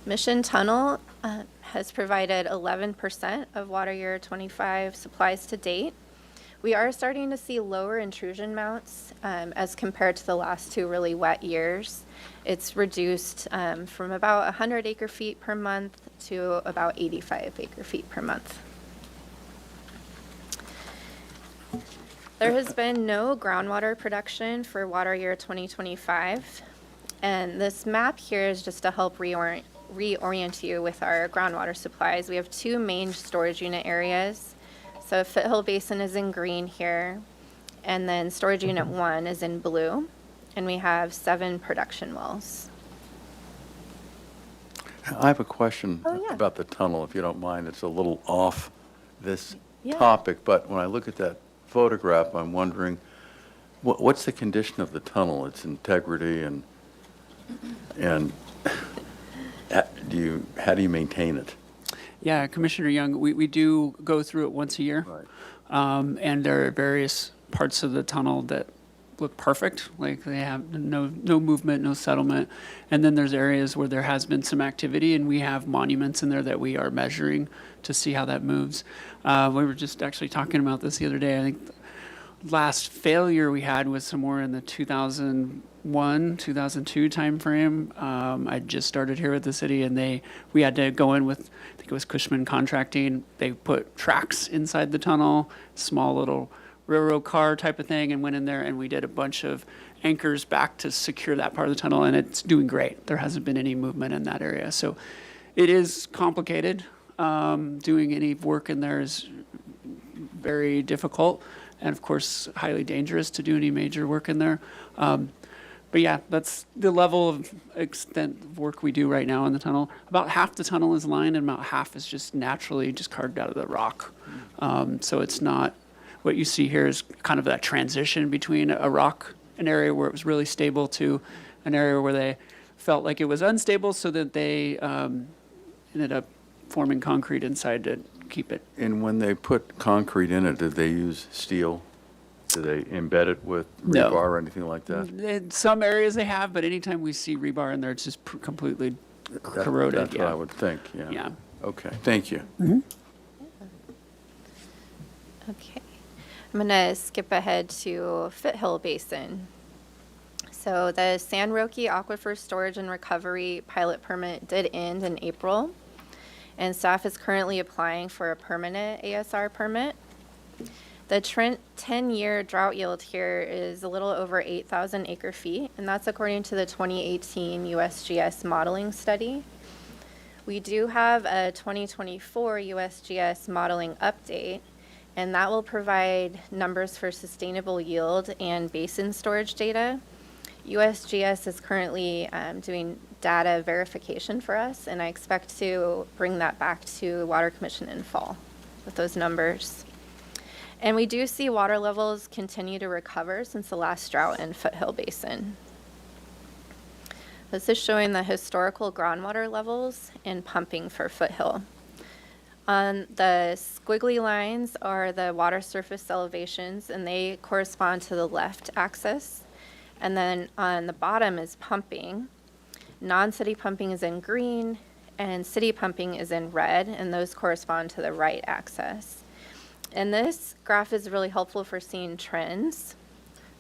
Mission Tunnel has provided 11% of water year 25 supplies to date. We are starting to see lower intrusion mounts as compared to the last two really wet years. It's reduced from about 100 acre feet per month to about 85 acre feet per month. There has been no groundwater production for water year 2025. And this map here is just to help reorient you with our groundwater supplies. We have two main storage unit areas. So Foothill Basin is in green here, and then storage unit 1 is in blue, and we have 7 production wells. I have a question Oh, yeah. about the tunnel, if you don't mind. It's a little off this Yeah. topic, but when I look at that photograph, I'm wondering, what's the condition of the tunnel, its integrity, and how do you maintain it? Yeah, Commissioner Young, we do go through it once a year. Right. And there are various parts of the tunnel that look perfect, like they have no movement, no settlement. And then there's areas where there has been some activity, and we have monuments in there that we are measuring to see how that moves. We were just actually talking about this the other day. I think the last failure we had was somewhere in the 2001, 2002 timeframe. I just started here at the city, and we had to go in with, I think it was Cushman Contracting. They put tracks inside the tunnel, small little railroad car type of thing, and went in there, and we did a bunch of anchors back to secure that part of the tunnel, and it's doing great. There hasn't been any movement in that area. So it is complicated. Doing any work in there is very difficult, and of course, highly dangerous to do any major work in there. But yeah, that's the level of extent of work we do right now in the tunnel. About half the tunnel is lined, and about half is just naturally just carved out of the rock. So it's not, what you see here is kind of that transition between a rock, an area where it was really stable, to an area where they felt like it was unstable, so that they ended up forming concrete inside to keep it. And when they put concrete in it, did they use steel? Do they embed it with No. rebar or anything like that? In some areas they have, but anytime we see rebar in there, it's just completely corroded. That's what I would think, yeah. Yeah. Okay, thank you. Okay. I'm going to skip ahead to Foothill Basin. So the San Roque Aquifer Storage and Recovery pilot permit did end in April, and staff is currently applying for a permanent ASR permit. The 10-year drought yield here is a little over 8,000 acre feet, and that's according to the 2018 USGS modeling study. We do have a 2024 USGS modeling update, and that will provide numbers for sustainable yield and basin storage data. USGS is currently doing data verification for us, and I expect to bring that back to Water Commission in fall with those numbers. And we do see water levels continue to recover since the last drought in Foothill Basin. This is showing the historical groundwater levels and pumping for Foothill. On the squiggly lines are the water surface elevations, and they correspond to the left axis. And then on the bottom is pumping. Non-city pumping is in green, and city pumping is in red, and those correspond to the right axis. And this graph is really helpful for seeing trends.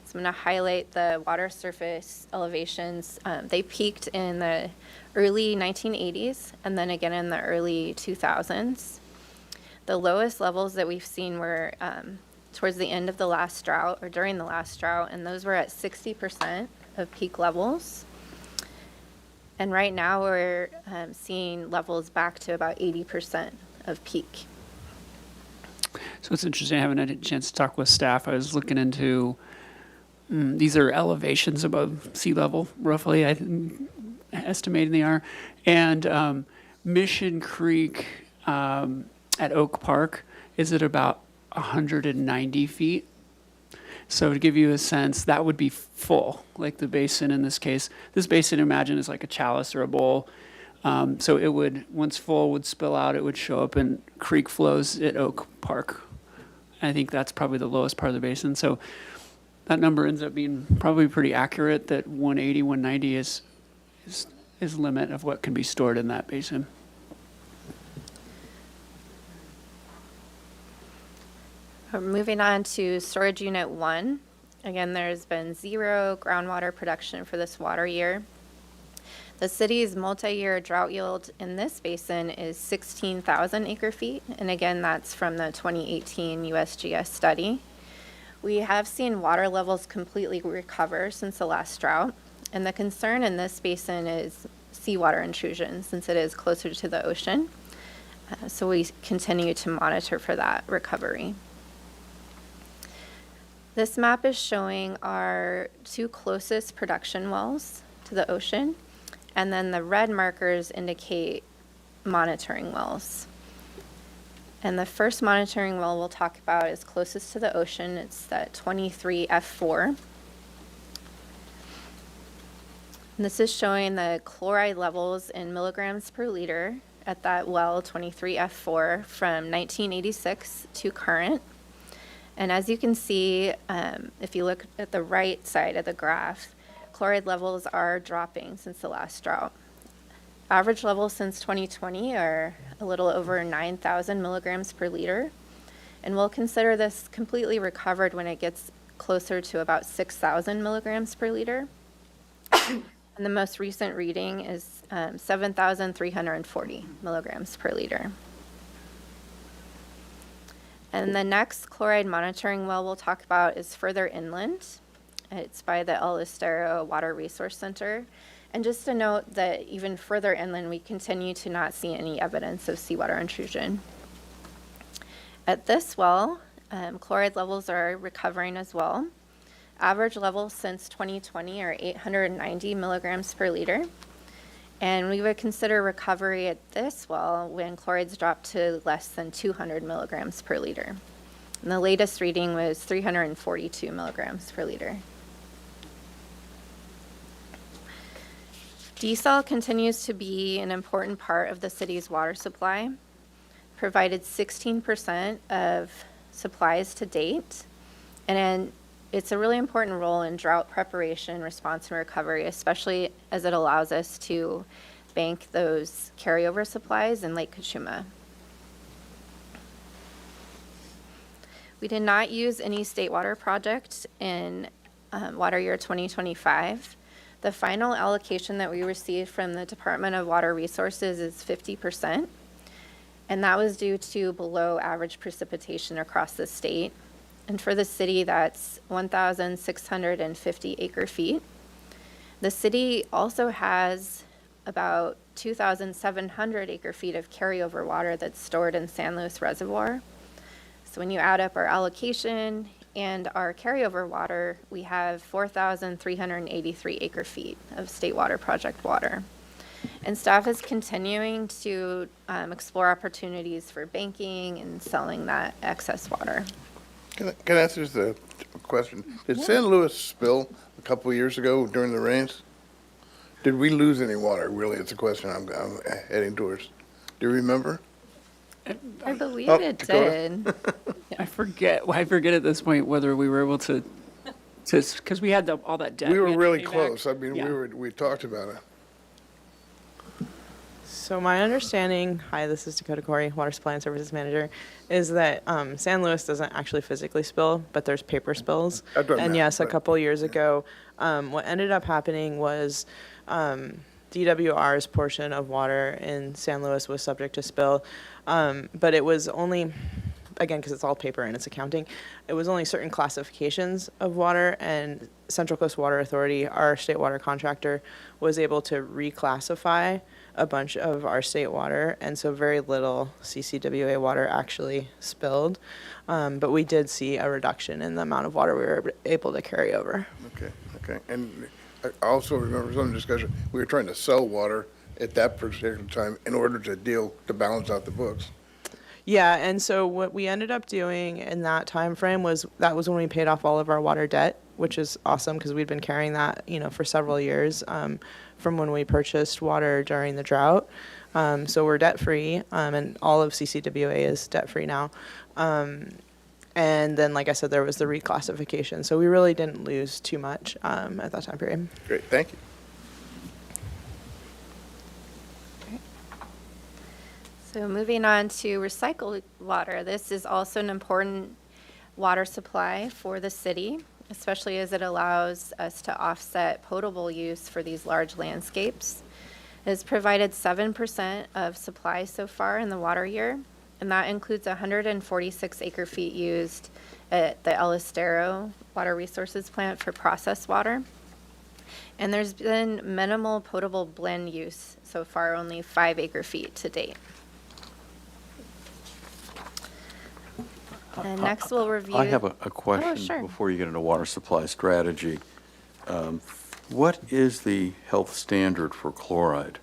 So I'm going to highlight the water surface elevations. They peaked in the early 1980s and then again in the early 2000s. The lowest levels that we've seen were towards the end of the last drought, or during the last drought, and those were at 60% of peak levels. And right now we're seeing levels back to about 80% of peak. So it's interesting, I haven't had a chance to talk with staff. I was looking into, these are elevations above sea level, roughly, estimating they are. And Mission Creek at Oak Park is at about 190 feet. So to give you a sense, that would be full, like the basin in this case. This basin, imagine, is like a chalice or a bowl. So it would, once full, would spill out, it would show up in creek flows at Oak Park. I think that's probably the lowest part of the basin. So that number ends up being probably pretty accurate, that 180, 190 is limit of what can be stored in that basin. Moving on to Storage Unit 1. Again, there's been zero groundwater production for this water year. The city's multi-year drought yield in this basin is 16,000 acre feet, and again, that's from the 2018 USGS study. We have seen water levels completely recover since the last drought, and the concern in this basin is seawater intrusion, since it is closer to the ocean. So we continue to monitor for that recovery. This map is showing our two closest production wells to the ocean, and then the red markers indicate monitoring wells. And the first monitoring well we'll talk about is closest to the ocean. It's that 23F4. And this is showing the chloride levels in milligrams per liter at that well, 23F4, from 1986 to current. And as you can see, if you look at the right side of the graph, chloride levels are dropping since the last drought. Average levels since 2020 are a little over 9,000 milligrams per liter. And we'll consider this completely recovered when it gets closer to about 6,000 milligrams per liter. And the most recent reading is 7,340 milligrams per liter. And the next chloride monitoring well we'll talk about is further inland. It's by the El Estero Water Resource Center. And just to note that even further inland, we continue to not see any evidence of seawater intrusion. At this well, chloride levels are recovering as well. Average levels since 2020 are 890 milligrams per liter. And we would consider recovery at this well when chlorides drop to less than 200 milligrams per liter. And the latest reading was 342 milligrams per liter. Desal continues to be an important part of the city's water supply, provided 16% of supplies to date, and it's a really important role in drought preparation, response, and recovery, especially as it allows us to bank those carryover supplies in Lake Cachuma. We did not use any state water projects in water year 2025. The final allocation that we received from the Department of Water Resources is 50%, and that was due to below average precipitation across the state. And for the city, that's 1,650 acre feet. The city also has about 2,700 acre feet of carryover water that's stored in San Luis Reservoir. So when you add up our allocation and our carryover water, we have 4,383 acre feet of state water project water. And staff is continuing to explore opportunities for banking and selling that excess water. Can I ask just a question? Did San Luis spill a couple of years ago during the rains? Did we lose any water? Really, it's a question I'm heading towards. Do you remember? I believe Oh, it Dakota? did. I forget at this point whether we were able to, because we had all that debt. We were had to really pay back. close. I mean, Yeah. we talked about it. So my understanding, hi, this is Dakota Corey, Water Supply and Services Manager, is that San Luis doesn't actually physically spill, but there's paper spills. I've done And that, yes, a but- couple years ago, what ended up happening was DWR's portion of water in San Luis was subject to spill, but it was only, again, because it's all paper and it's accounting, it was only certain classifications of water, and Central Coast Water Authority, our state water contractor, was able to reclassify a bunch of our state water, and so very little CCWA water actually spilled. But we did see a reduction in the amount of water we were able to carry over. Okay. And I also remember some discussion, we were trying to sell water at that particular time in order to balance out the books. Yeah, and so what we ended up doing in that time frame was when we paid off all of our water debt, which is awesome because we'd been carrying that, for several years from when we purchased water during the drought. So we're debt free, and all of CCWA is debt free now. And then, like I said, there was the reclassification. So we really didn't lose too much at that time period. Great, thank you. So moving on to recycled water, this is also an important water supply for the city, especially as it allows us to offset potable use for these large landscapes. It has provided 7% of supply so far in the water year, and that includes 146 acre feet used at the El Estero Water Resources Plant for processed water. And there's been minimal potable blend use so far, only 5 acre feet to date. And next we'll review. I have a question sure. before you get into water supply strategy. What is the health standard for chloride?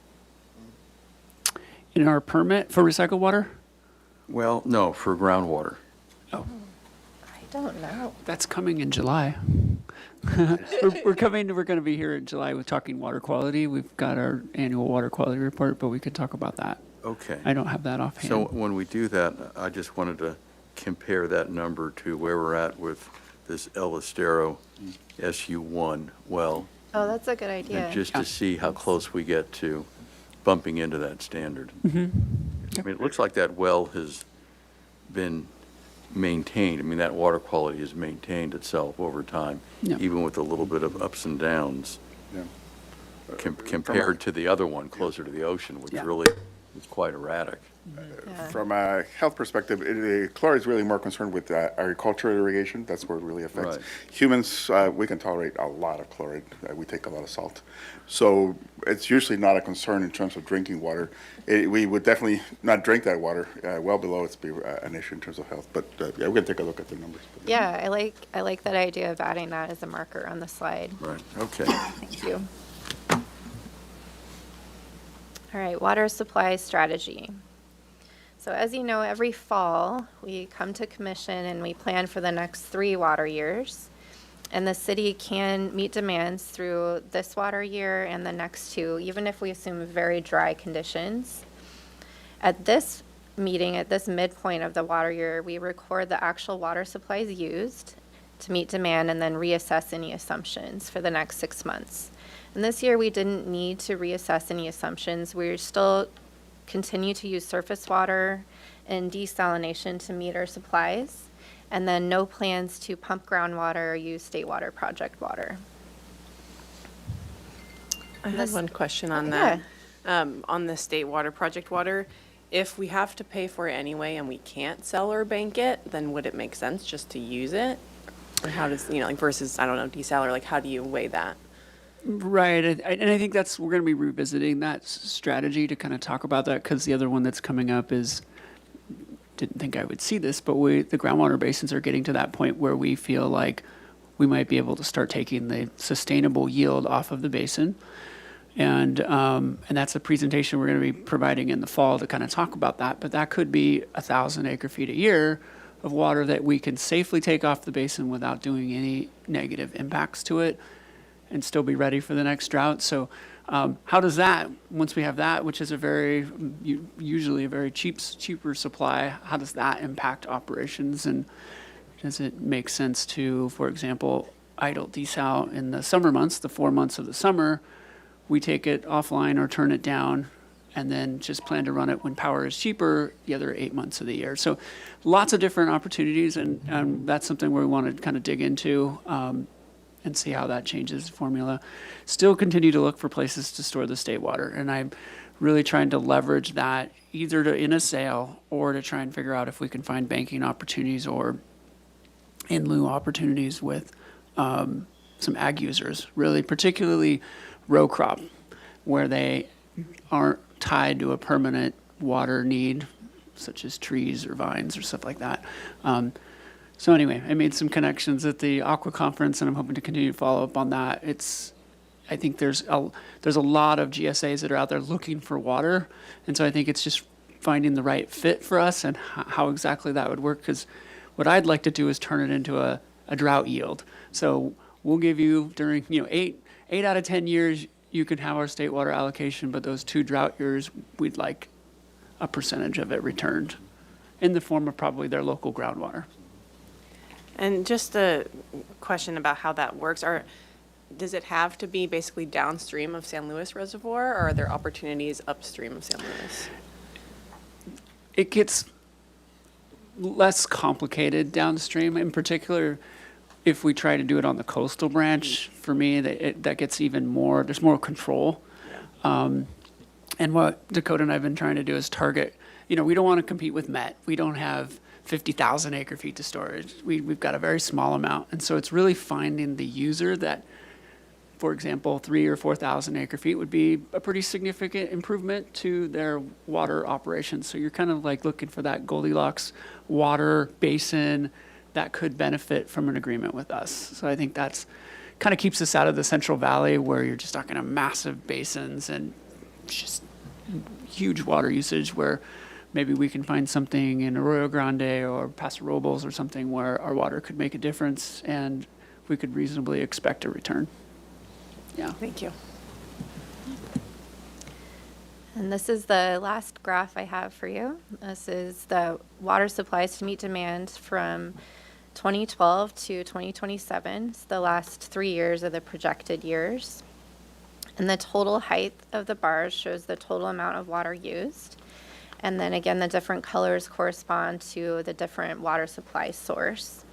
In our permit for recycled water? Well, no, for groundwater. Oh, I don't know. that's coming in July. We're going to be here in July with talking water quality. We've got our annual water quality report, but we could talk about that. Okay. I don't have that offhand. So when we do that, I just wanted to compare that number to where we're at with this El Estero SU1 well, Oh, that's a good idea. and just to see how close we get to bumping into that standard. I mean, it looks like that well has been maintained. I mean, that water quality has maintained itself over time, Yeah. even with a little bit of ups and downs, Yeah. compared to the other one closer to the ocean, which Yeah. really is quite erratic. Yeah. From a health perspective, chloride is really more concerned with agricultural irrigation. That's where it really affects. Right. Humans, we can tolerate a lot of chloride. We take a lot of salt. So it's usually not a concern in terms of drinking water. We would definitely not drink that water. Well below it's be an issue in terms of health. But yeah, we're going to take a look at the numbers. Yeah, I like that idea of adding that as a marker on the slide. Right, okay. Thank you. All right, water supply strategy. So as you know, every fall, we come to commission and we plan for the next 3 water years. And the city can meet demands through this water year and the next 2, even if we assume very dry conditions. At this meeting, at this midpoint of the water year, we record the actual water supplies used to meet demand and then reassess any assumptions for the next 6 months. And this year, we didn't need to reassess any assumptions. We're still continue to use surface water and desalination to meet our supplies, and then no plans to pump groundwater or use state water project water. I had one question on Yeah. that. On the state water project water, if we have to pay for it anyway and we can't sell or bank it, then would it make sense just to use it? Or how does, like versus, I don't know, desal, or like how do you weigh that? Right, and I think we're going to be revisiting that strategy to kind of talk about that, because the other one that's coming up is, didn't think I would see this, but the groundwater basins are getting to that point where we feel like we might be able to start taking the sustainable yield off of the basin. And that's a presentation we're going to be providing in the fall to kind of talk about that. But that could be 1,000 acre feet a year of water that we can safely take off the basin without doing any negative impacts to it, and still be ready for the next drought. So how does that, once we have that, which is usually a very cheaper supply, how does that impact operations? And does it make sense to, for example, idle desal in the summer months, the 4 months of the summer, we take it offline or turn it down, and then just plan to run it when power is cheaper the other 8 months of the year. So lots of different opportunities, and that's something we want to kind of dig into and see how that changes the formula. Still continue to look for places to store the state water, and I'm really trying to leverage that either in a sale or to try and figure out if we can find banking opportunities or in lieu opportunities with some ag users, really particularly row crop, where they aren't tied to a permanent water need, such as trees or vines or stuff like that. So anyway, I made some connections at the Aqua Conference, and I'm hoping to continue to follow up on that. I think there's a lot of GSAs that are out there looking for water, and so I think it's just finding the right fit for us and how exactly that would work. Because what I'd like to do is turn it into a drought yield. So we'll give you during 8 out of 10 years you can have our state water allocation, but those 2 drought years we'd like a percentage of it returned in the form of probably their local groundwater. And just a question about how that works. Does it have to be basically downstream of San Luis Reservoir, or are there opportunities upstream of San Luis? It gets less complicated downstream. In particular, if we try to do it on the coastal branch, for me, that gets even more, there's more control. And what Dakota and I have been trying to do is target, we don't want to compete with Met. We don't have 50,000 acre feet to storage. We've got a very small amount. And so it's really finding the user that, for example, 3,000 or 4,000 acre feet would be a pretty significant improvement to their water operations. So you're kind of like looking for that Goldilocks water basin that could benefit from an agreement with us. So I think that's kind of keeps us out of the Central Valley, where you're just talking about massive basins and just huge water usage, where maybe we can find something in Arroyo Grande or Paso Robles or something where our water could make a difference and we could reasonably expect a return. Yeah. Thank you. And this is the last graph I have for you. This is the water supplies to meet demand from 2012 to 2027. It's the last 3 years of the projected years. And the total height of the bars shows the total amount of water used. And then again, the different colors correspond to the different water supply source.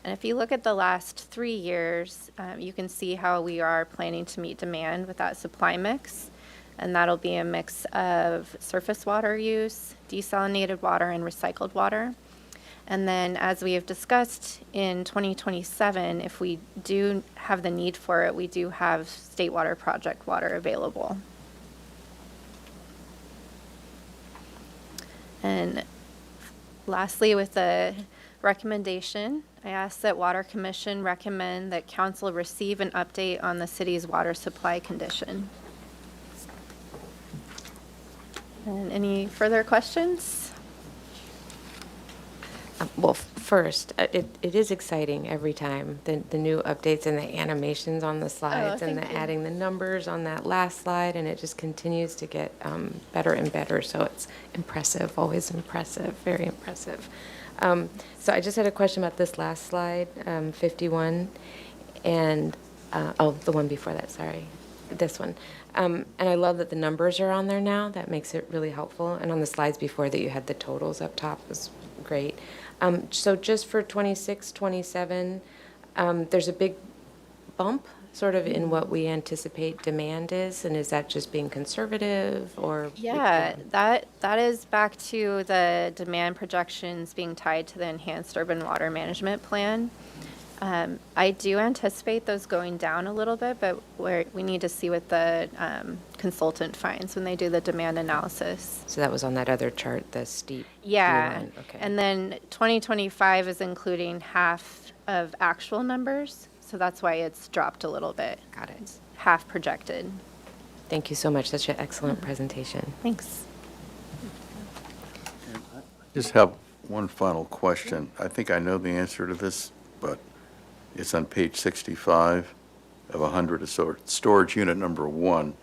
And if you look at the last 3 years, you can see how we are planning to meet demand with that supply mix. And that'll be a mix of surface water use, desalinated water, and recycled water. And then, as we have discussed, in 2027, if we do have the need for it, we do have state water project water available. And lastly, with the recommendation, I ask that Water Commission recommend that council receive an update on the city's water supply condition. And any further questions? Well, first, it is exciting every time, the new updates and the animations on the slides and the thank you. adding the numbers on that last slide, and it just continues to get better and better. So it's impressive, always impressive, very impressive. So I just had a question about this last slide, 51, and, the one before that, sorry, this one. And I love that the numbers are on there now. That makes it really helpful. And on the slides before that, you had the totals up top was great. So just for 26, 27, there's a big bump sort of in what we anticipate demand is, and is that just being conservative or? Yeah, that is back to the demand projections being tied to the Enhanced Urban Water Management Plan. I do anticipate those going down a little bit, but we need to see what the consultant finds when they do the demand analysis. So that was on that other chart, the steep blue Yeah, line. Okay. and then 2025 is including half of actual numbers, so that's why it's dropped a little bit. Got it. It's half projected. Thank you so much. Such an excellent presentation. Thanks. Just have one final question. I think I know the answer to this, but it's on page 65 of 100 of storage unit number 1.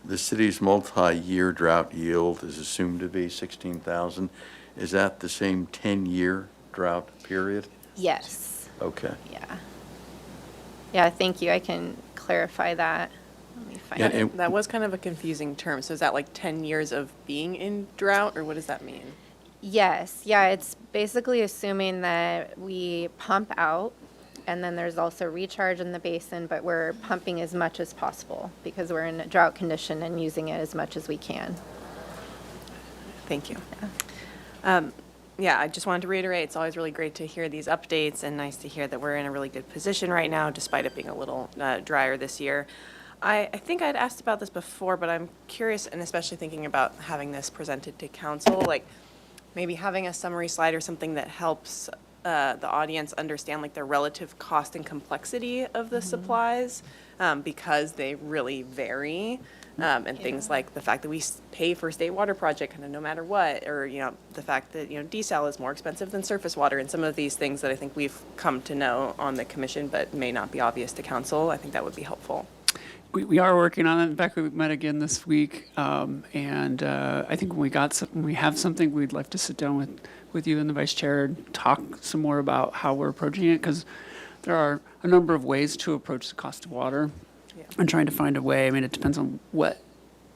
The city's multi-year drought yield is assumed to be 16,000. Is that the same 10-year drought period? Yes. Okay. Yeah. Yeah, thank you. I can clarify that. Let me find Yeah, it. and- That was kind of a confusing term. So is that like 10 years of being in drought, or what does that mean? Yes, yeah, it's basically assuming that we pump out, and then there's also recharge in the basin, but we're pumping as much as possible because we're in a drought condition and using it as much as we can. Thank you. Yeah, I just wanted to reiterate, it's always really great to hear these updates and nice to hear that we're in a really good position right now, despite it being a little drier this year. I think I'd asked about this before, but I'm curious, and especially thinking about having this presented to council, like maybe having a summary slide or something that helps the audience understand like the relative cost and complexity of the supplies, because they really vary. And things like the fact that we pay for state water project kind of no matter what, or, the fact that, desal is more expensive than surface water, and some of these things that I think we've come to know on the commission but may not be obvious to council. I think that would be helpful. We are working on it. In fact, we met again this week, and I think when we have something, we'd like to sit down with you and the vice chair and talk some more about how we're approaching it, because there are a number of ways to approach the cost of water. Yeah. And trying to find a way. I mean, it depends on what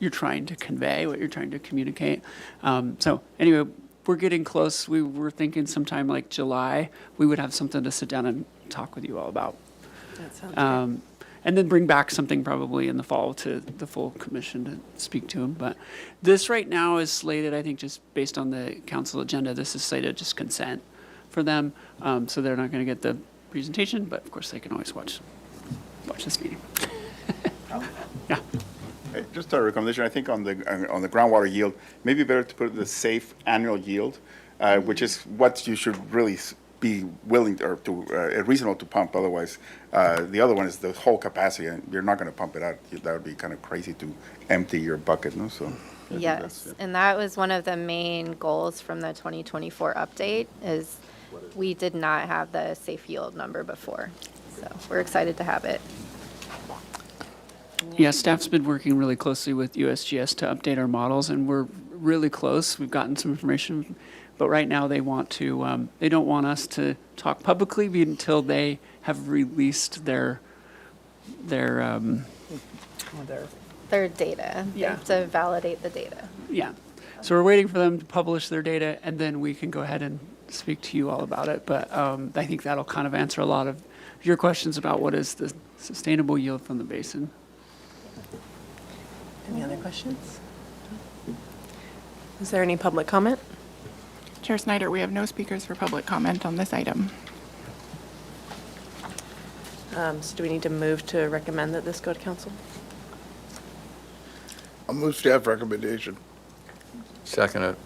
you're trying to convey, what you're trying to communicate. So anyway, we're getting close. We were thinking sometime like July, we would have something to sit down and talk with you all about. That sounds good. And then bring back something probably in the fall to the full commission to speak to them. But this right now is slated, I think, just based on the council agenda, this is slated just consent for them. So they're not going to get the presentation, but of course they can always watch this meeting. Yeah. Hey, just a recommendation, I think on the groundwater yield, maybe better to put the safe annual yield, which is what you should really be willing or reasonable to pump. Otherwise, the other one is the whole capacity, and you're not going to pump it out. That would be kind of crazy to empty your bucket, no? So. I think Yes, and that was one of the main goals from the 2024 update, is we did not have the safe yield number before. So we're excited to have it. Yeah, staff's been working really closely with USGS to update our models, and we're really close. We've gotten some information, but right now they want to, they don't want us to talk publicly until they have released their Their data. They Yeah. have to validate the data. yeah. So we're waiting for them to publish their data, and then we can go ahead and speak to you all about it. But I think that'll kind of answer a lot of your questions about what is the sustainable yield from the basin. Any other questions? Is there any public comment? Chair Snyder, we have no speakers for public comment on this item. So do we need to move to recommend that this go to council? I'll move staff recommendation. Second it.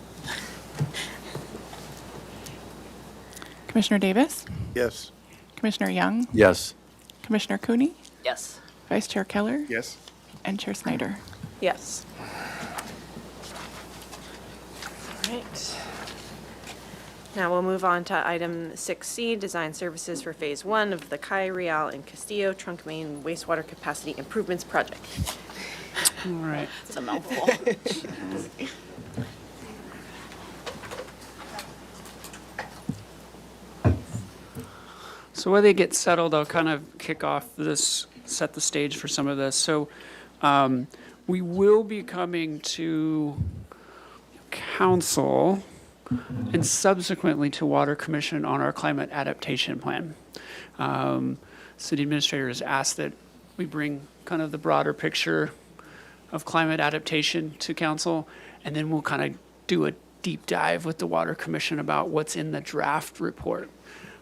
Commissioner Davis? Yes. Commissioner Young? Yes. Commissioner Cooney? Yes. Vice Chair Keller? Yes. And Chair Snyder. Yes. All right. Now we'll move on to item 6C, design services for Phase 1 of the Calle Real and Castillo Trunk Main Wastewater Capacity Improvements Project. All right. It's a mouthful. So while they get settled, I'll kind of kick off this, set the stage for some of this. So we will be coming to council and subsequently to Water Commission on our climate adaptation plan. City administrator has asked that we bring kind of the broader picture of climate adaptation to council, and then we'll kind of do a deep dive with the Water Commission about what's in the draft report.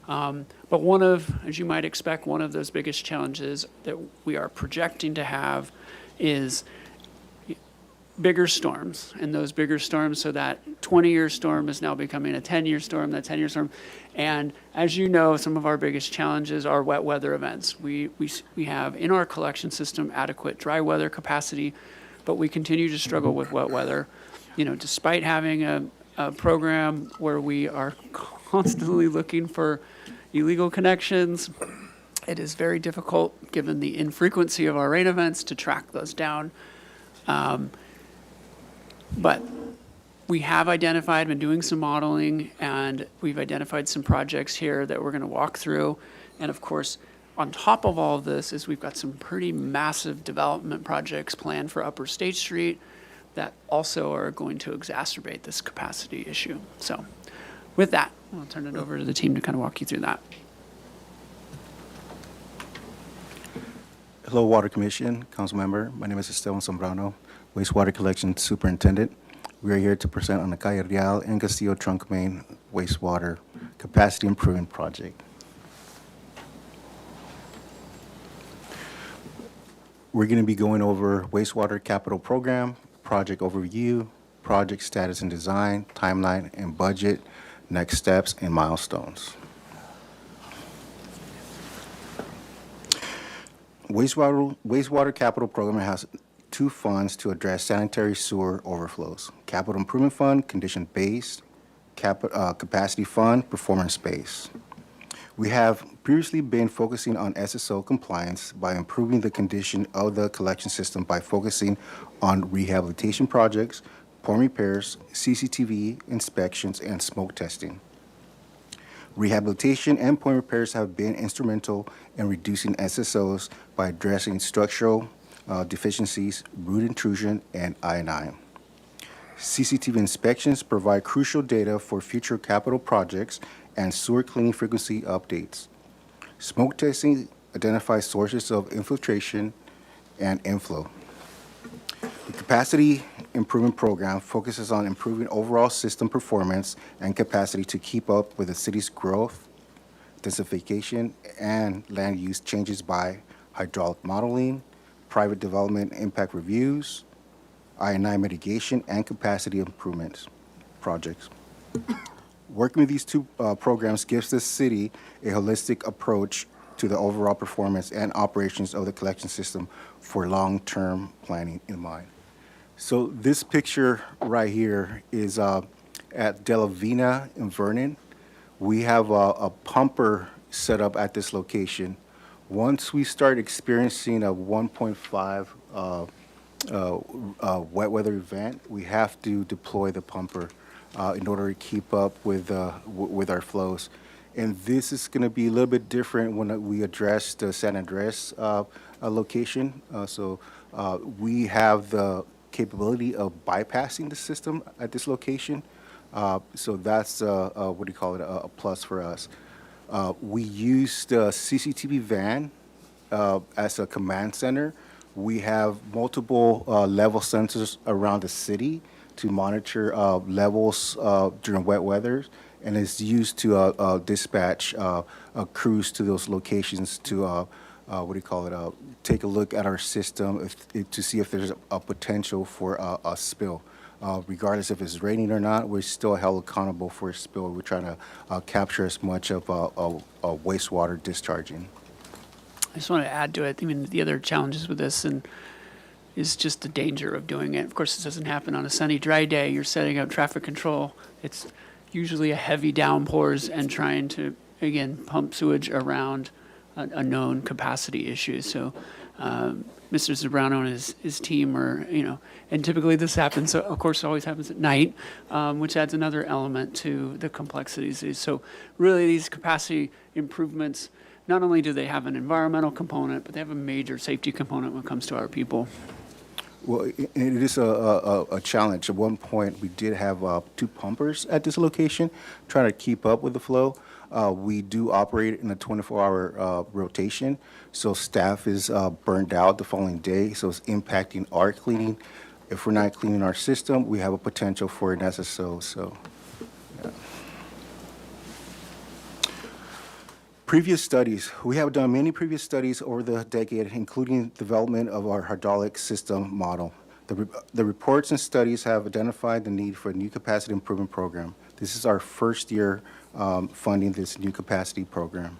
But one of, as you might expect, one of those biggest challenges that we are projecting to have is bigger storms. And those bigger storms, so that 20-year storm is now becoming a 10-year storm, that 10-year storm. And as you know, some of our biggest challenges are wet weather events. We have in our collection system adequate dry weather capacity, but we continue to struggle with wet weather. You know, despite having a program where we are constantly looking for illegal connections, it is very difficult, given the infrequency of our rain events, to track those down. But we have identified, been doing some modeling, and we've identified some projects here that we're going to walk through. And of course, on top of all of this is we've got some pretty massive development projects planned for Upper State Street that also are going to exacerbate this capacity issue. So with that, I'll turn it over to the team to kind of walk you through that. Hello, Water Commission, Council Member. My name is Esteban Zambrano, Wastewater Collection Superintendent. We are here to present on the Calle Real and Castillo Trunk Main Wastewater Capacity Improvement Project. We're going to be going over wastewater capital program, project overview, project status and design, timeline and budget, next steps and milestones. Wastewater capital program has two funds to address sanitary sewer overflows: capital improvement fund, condition-based, capacity fund, performance-based. We have previously been focusing on SSO compliance by improving the condition of the collection system by focusing on rehabilitation projects, point repairs, CCTV inspections, and smoke testing. Rehabilitation and point repairs have been instrumental in reducing SSOs by addressing structural deficiencies, root intrusion, and I&I. CCTV inspections provide crucial data for future capital projects and sewer cleaning frequency updates. Smoke testing identifies sources of infiltration and inflow. The capacity improvement program focuses on improving overall system performance and capacity to keep up with the city's growth, densification, and land use changes by hydraulic modeling, private development impact reviews, I&I mitigation, and capacity improvements projects. Working with these two programs gives the city a holistic approach to the overall performance and operations of the collection system for long-term planning in mind. So this picture right here is at De La Vina in Vernon. We have a pumper set up at this location Once we start experiencing a 1.5 wet weather event, we have to deploy the pumper in order to keep up with our flows. And this is going to be a little bit different when we address the San Andres location. We have the capability of bypassing the system at this location. So that's, a plus for us. We use the CCTV van as a command center. We have multiple level sensors around the city to monitor levels during wet weather, and it's used to dispatch crews to those locations to take a look at our system to see if there's a potential for a spill. Regardless if it's raining or not, we're still held accountable for a spill. We're trying to capture as much of wastewater discharging. I just want to add to it. I mean, the other challenges with this is just the danger of doing it. Of course, this doesn't happen on a sunny, dry day. You're setting up traffic control. It's usually a heavy downpours and trying to, again, pump sewage around a known capacity issue. So Mr. Zabrano and his team are, and typically this happens, of course, it always happens at night, which adds another element to the complexities. So really these capacity improvements, not only do they have an environmental component, but they have a major safety component when it comes to our people. Well, it is a challenge. At one point, we did have 2 pumpers at this location trying to keep up with the flow. We do operate in a 24-hour rotation, so staff is burned out the following day, so it's impacting our cleaning. If we're not cleaning our system, we have a potential for an SSO. So, yeah. Previous studies. We have done many previous studies over the decade, including development of our hydraulic system model. The reports and studies have identified the need for a new capacity improvement program. This is our first year funding this new capacity program.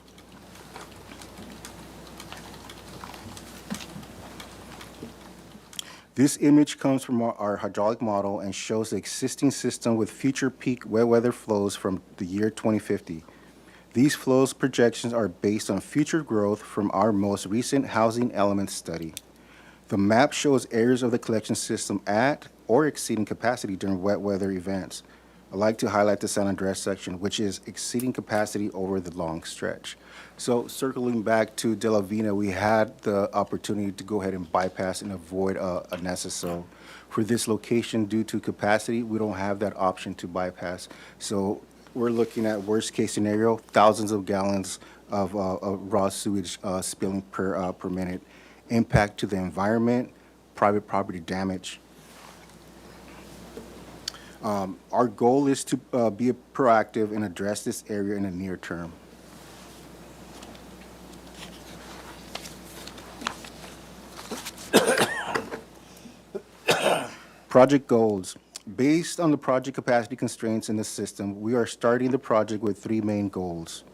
This image comes from our hydraulic model and shows the existing system with future peak wet weather flows from the year 2050. These flows projections are based on future growth from our most recent housing element study. The map shows areas of the collection system at or exceeding capacity during wet weather events. I'd like to highlight the San Andres section, which is exceeding capacity over the long stretch. So circling back to De La Vina, we had the opportunity to go ahead and bypass and avoid an SSO. For this location, due to capacity, we don't have that option to bypass. So we're looking at worst case scenario, thousands of gallons of raw sewage spilling per minute. Impact to the environment, private property damage. Our goal is to be proactive and address this area in the near term. Project goals. Based on the project capacity constraints in the system, we are starting the project with 3 main goals.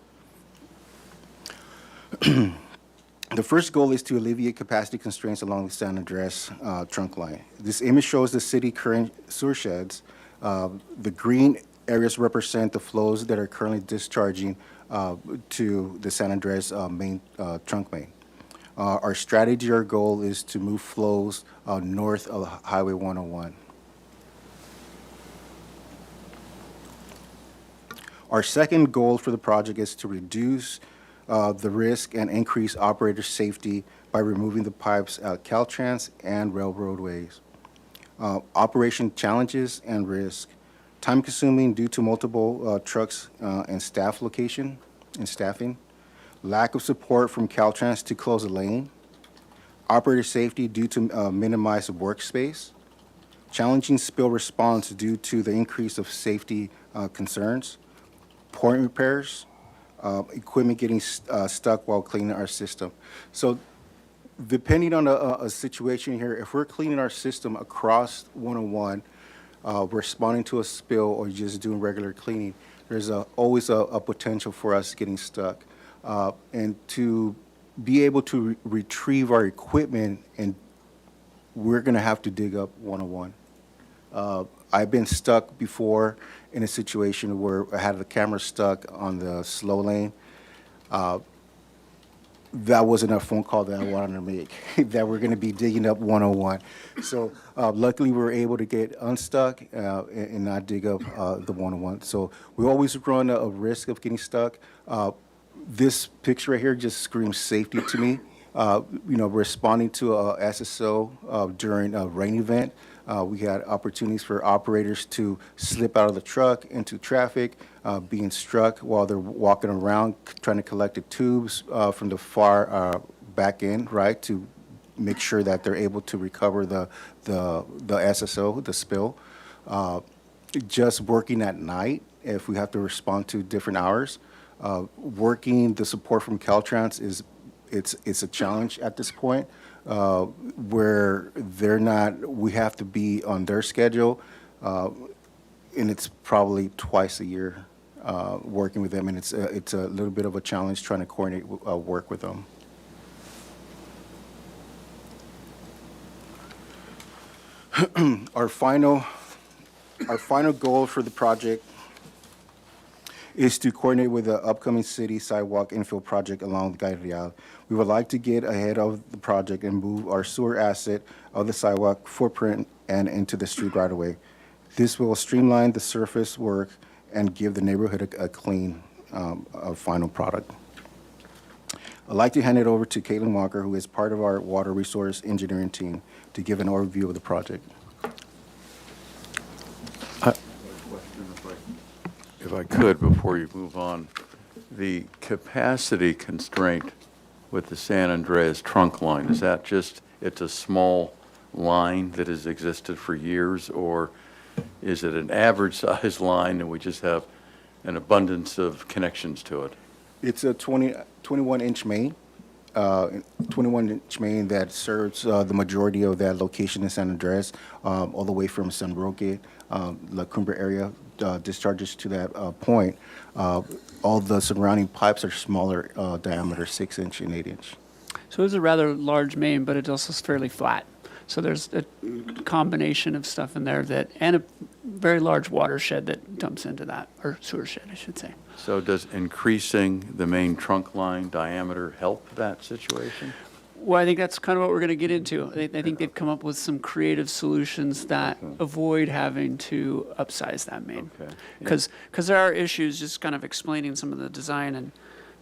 The first goal is to alleviate capacity constraints along the San Andres trunk line. This image shows the city current sewer sheds. The green areas represent the flows that are currently discharging to the San Andres main trunk main. Our strategy, our goal is to move flows north of Highway 101. Our second goal for the project is to reduce the risk and increase operator safety by removing the pipes at Caltrans and railroadways. Operation challenges and risk. Time consuming due to multiple trucks and staffing. Lack of support from Caltrans to close a lane. Operator safety due to minimized workspace. Challenging spill response due to the increase of safety concerns. Point repairs, equipment getting stuck while cleaning our system. So depending on a situation here, if we're cleaning our system across 101, responding to a spill or just doing regular cleaning, there's always a potential for us getting stuck. And to be able to retrieve our equipment, and we're going to have to dig up 101. I've been stuck before in a situation where I had the camera stuck on the slow lane. that wasn't a phone call that I wanted to make, that we're going to be digging up 101. So luckily, we were able to get unstuck and not dig up the 101. So we always run a risk of getting stuck. This picture right here just screams safety to me. Responding to a SSO during a rain event, we had opportunities for operators to slip out of the truck into traffic, being struck while they're walking around trying to collect the tubes from the far back end, right, to make sure that they're able to recover the SSO, the spill. Just working at night, if we have to respond to different hours, working the support from Caltrans it's a challenge at this point, where we have to be on their schedule, and it's probably twice a year working with them, and it's a little bit of a challenge trying to coordinate work with them. Our final goal for the project is to coordinate with the upcoming city sidewalk infill project along the Calle Real. We would like to get ahead of the project and move our sewer asset of the sidewalk footprint and into the street right away. This will streamline the surface work and give the neighborhood a clean final product. I'd like to hand it over to Caitlin Walker, who is part of our water resource engineering team, to give an overview of the project. If I could, before you move on, the capacity constraint with the San Andreas trunk line, is that just, it's a small line that has existed for years, or is it an average size line and we just have an abundance of connections to it? It's a 21-inch main, 21-inch main that serves the majority of that location in San Andreas, all the way from San Roque, La Cumbre area, discharges to that point. All the surrounding pipes are smaller diameter, 6-inch and 8-inch. So it's a rather large main, but it's also fairly flat. So there's a combination of stuff in there and a very large watershed that dumps into that, or sewer shed, I should say. So does increasing the main trunk line diameter help that situation? Well, I think that's kind of what we're going to get into. I think they've come up with some creative solutions that avoid having to upsize that main. Okay. Because there are issues, just kind of explaining some of the design,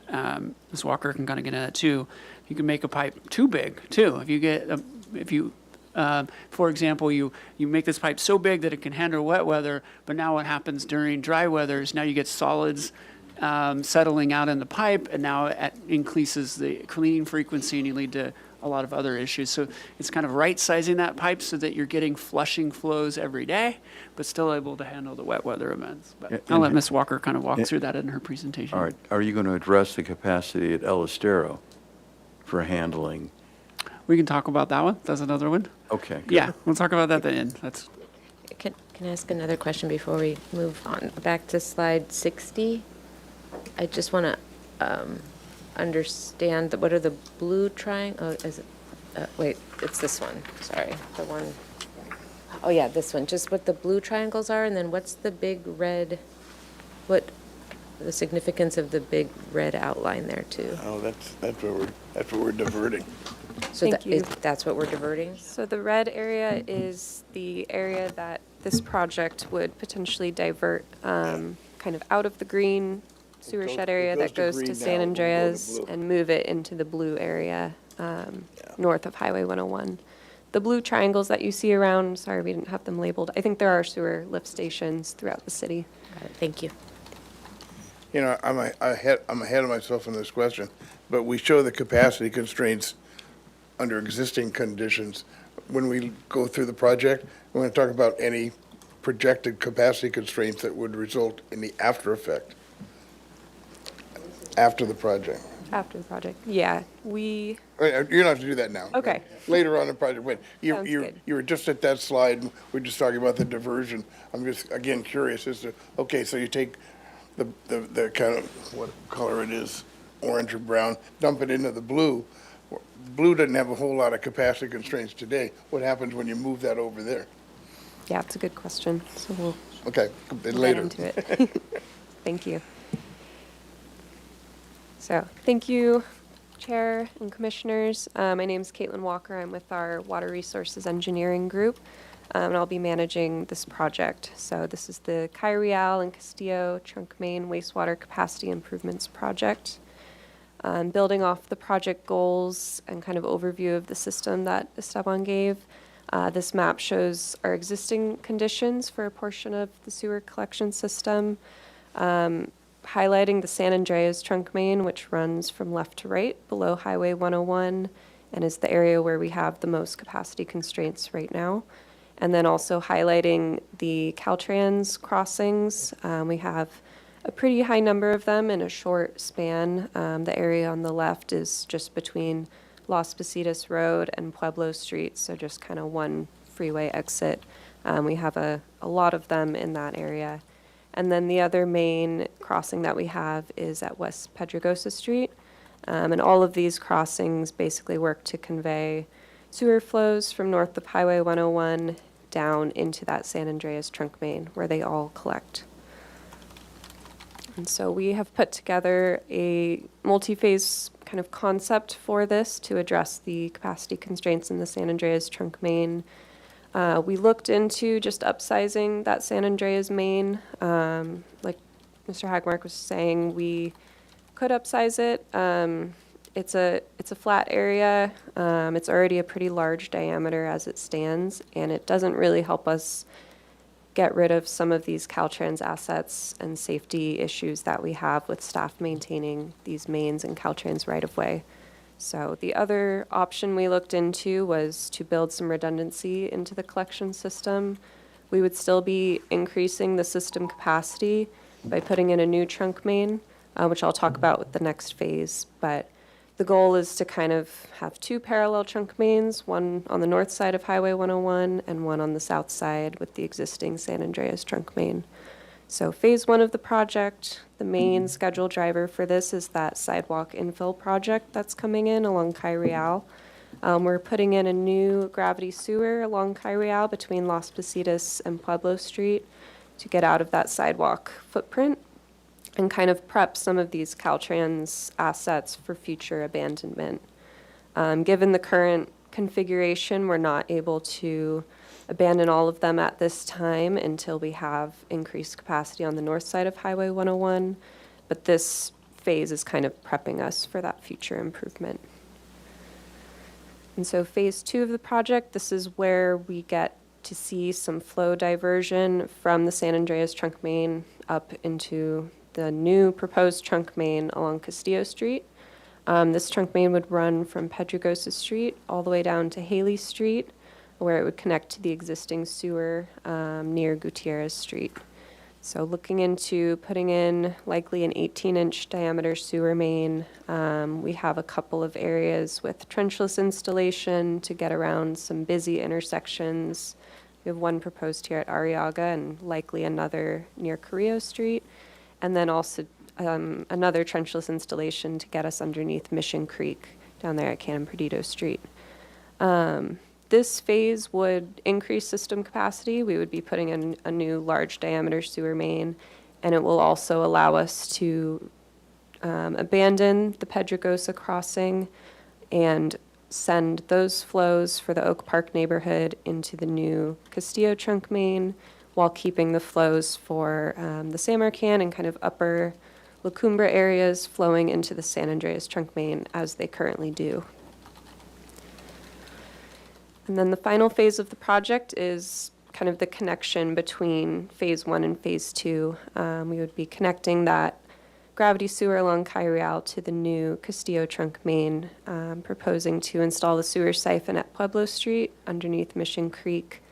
and Ms. Walker can kind of get into that too. You can make a pipe too big too. For example, you make this pipe so big that it can handle wet weather, but now what happens during dry weather is now you get solids settling out in the pipe, and now it increases the cleaning frequency, and you lead to a lot of other issues. So it's kind of right-sizing that pipe so that you're getting flushing flows every day, but still able to handle the wet weather events. But I'll let Ms. Walker kind of walk through that in her presentation. All right. Are you going to address the capacity at El Estero for handling? We can talk about that one. That's another one. Okay. good. Yeah, we'll talk about that at the end. That's Can I ask another question before we move on? Back to slide 60. I just want to understand what are the blue triangle? Oh, is it? Wait, it's this one. Sorry, the one. Oh yeah, this one. Just what the blue triangles are, and then what's the big red? What the significance of the big red outline there too? Oh, that's what we're diverting. So Thank you. that's what we're diverting. So the red area is the area that this project would potentially divert kind of out of the green sewer goes- shed it area goes that to goes green to now, San we'll go to Andreas blue. and move it into the blue area north of Highway 101. The blue triangles that you see around, sorry, we didn't have them labeled. I think there are sewer lift stations throughout the city. Got it. Thank you. You know, I'm ahead of myself in this question, but we show the capacity constraints under existing conditions. When we go through the project, we want to talk about any projected capacity constraints that would result in the after effect, after the project. After the project, yeah, we, You're not to do that now. Okay. Later on in the project, wait, Sounds good. you were just at that slide, we're just talking about the diversion. I'm just, again, curious as to, okay, so you take the kind of, what color it is, orange or brown, dump it into the blue. Blue doesn't have a whole lot of capacity constraints today. What happens when you move that over there? yeah, it's a good question, so we'll Okay, get later. into it. Thank you. So, thank you, Chair and Commissioners. My name is Caitlin Walker. I'm with our Water Resources Engineering Group, and I'll be managing this project. So this is the Caireal and Castillo Trunk Main Wastewater Capacity Improvements Project. Building off the project goals and kind of overview of the system that Esteban gave, this map shows our existing conditions for a portion of the sewer collection system, highlighting the San Andreas trunk main, which runs from left to right below Highway 101 and is the area where we have the most capacity constraints right now. And then also highlighting the Caltrans crossings. We have a pretty high number of them in a short span. The area on the left is just between Las Positas Road and Pueblo Street, so just kind of one freeway exit. We have a lot of them in that area. And then the other main crossing that we have is at West Pedregosa Street. And all of these crossings basically work to convey sewer flows from north of Highway 101 down into that San Andreas trunk main where they all collect. And so we have put together a multi-phase kind of concept for this to address the capacity constraints in the San Andreas trunk main. We looked into just upsizing that San Andreas main. Like Mr. Hagmark was saying, we could upsize it. It's a flat area. It's already a pretty large diameter as it stands, and it doesn't really help us get rid of some of these Caltrans assets and safety issues that we have with staff maintaining these mains and Caltrans right-of-way. So the other option we looked into was to build some redundancy into the collection system. We would still be increasing the system capacity by putting in a new trunk main, which I'll talk about with the next phase. But the goal is to kind of have two parallel trunk mains, one on the north side of Highway 101 and one on the south side with the existing San Andreas trunk main. So phase one of the project, the main schedule driver for this is that sidewalk infill project that's coming in along Caireal. We're putting in a new gravity sewer along Caireal between Las Positas and Pueblo Street to get out of that sidewalk footprint and kind of prep some of these Caltrans assets for future abandonment. Given the current configuration, we're not able to abandon all of them at this time until we have increased capacity on the north side of Highway 101, but this phase is kind of prepping us for that future improvement. And so phase two of the project, this is where we get to see some flow diversion from the San Andreas trunk main up into the new proposed trunk main along Castillo Street. This trunk main would run from Pedregosa Street all the way down to Haley Street, where it would connect to the existing sewer near Gutierrez Street. So looking into putting in likely an 18-inch diameter sewer main. We have a couple of areas with trenchless installation to get around some busy intersections. We have one proposed here at Arriaga and likely another near Carrillo Street. And then also another trenchless installation to get us underneath Mission Creek down there at Cannon Perdido Street. This phase would increase system capacity. We would be putting in a new large diameter sewer main, and it will also allow us to abandon the Pedregosa crossing and send those flows for the Oak Park neighborhood into the new Castillo trunk main, while keeping the flows for the San Marcan and kind of upper La Cumbre areas flowing into the San Andreas trunk main as they currently do. And then the final phase of the project is kind of the connection between phase one and phase two. We would be connecting that gravity sewer along Caireal to the new Castillo trunk main, proposing to install the sewer siphon at Pueblo Street underneath Mission Creek,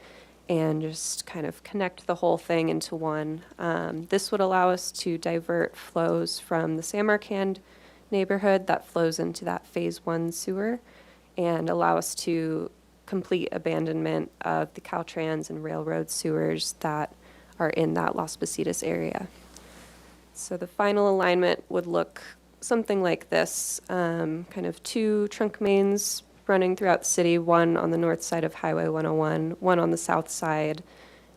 and just kind of connect the whole thing into one. This would allow us to divert flows from the San Marcan neighborhood that flows into that phase one sewer and allow us to complete abandonment of the Caltrans and railroad sewers that are in that Las Positas area. So the final alignment would look something like this, kind of two trunk mains running throughout the city, one on the north side of Highway 101, one on the south side,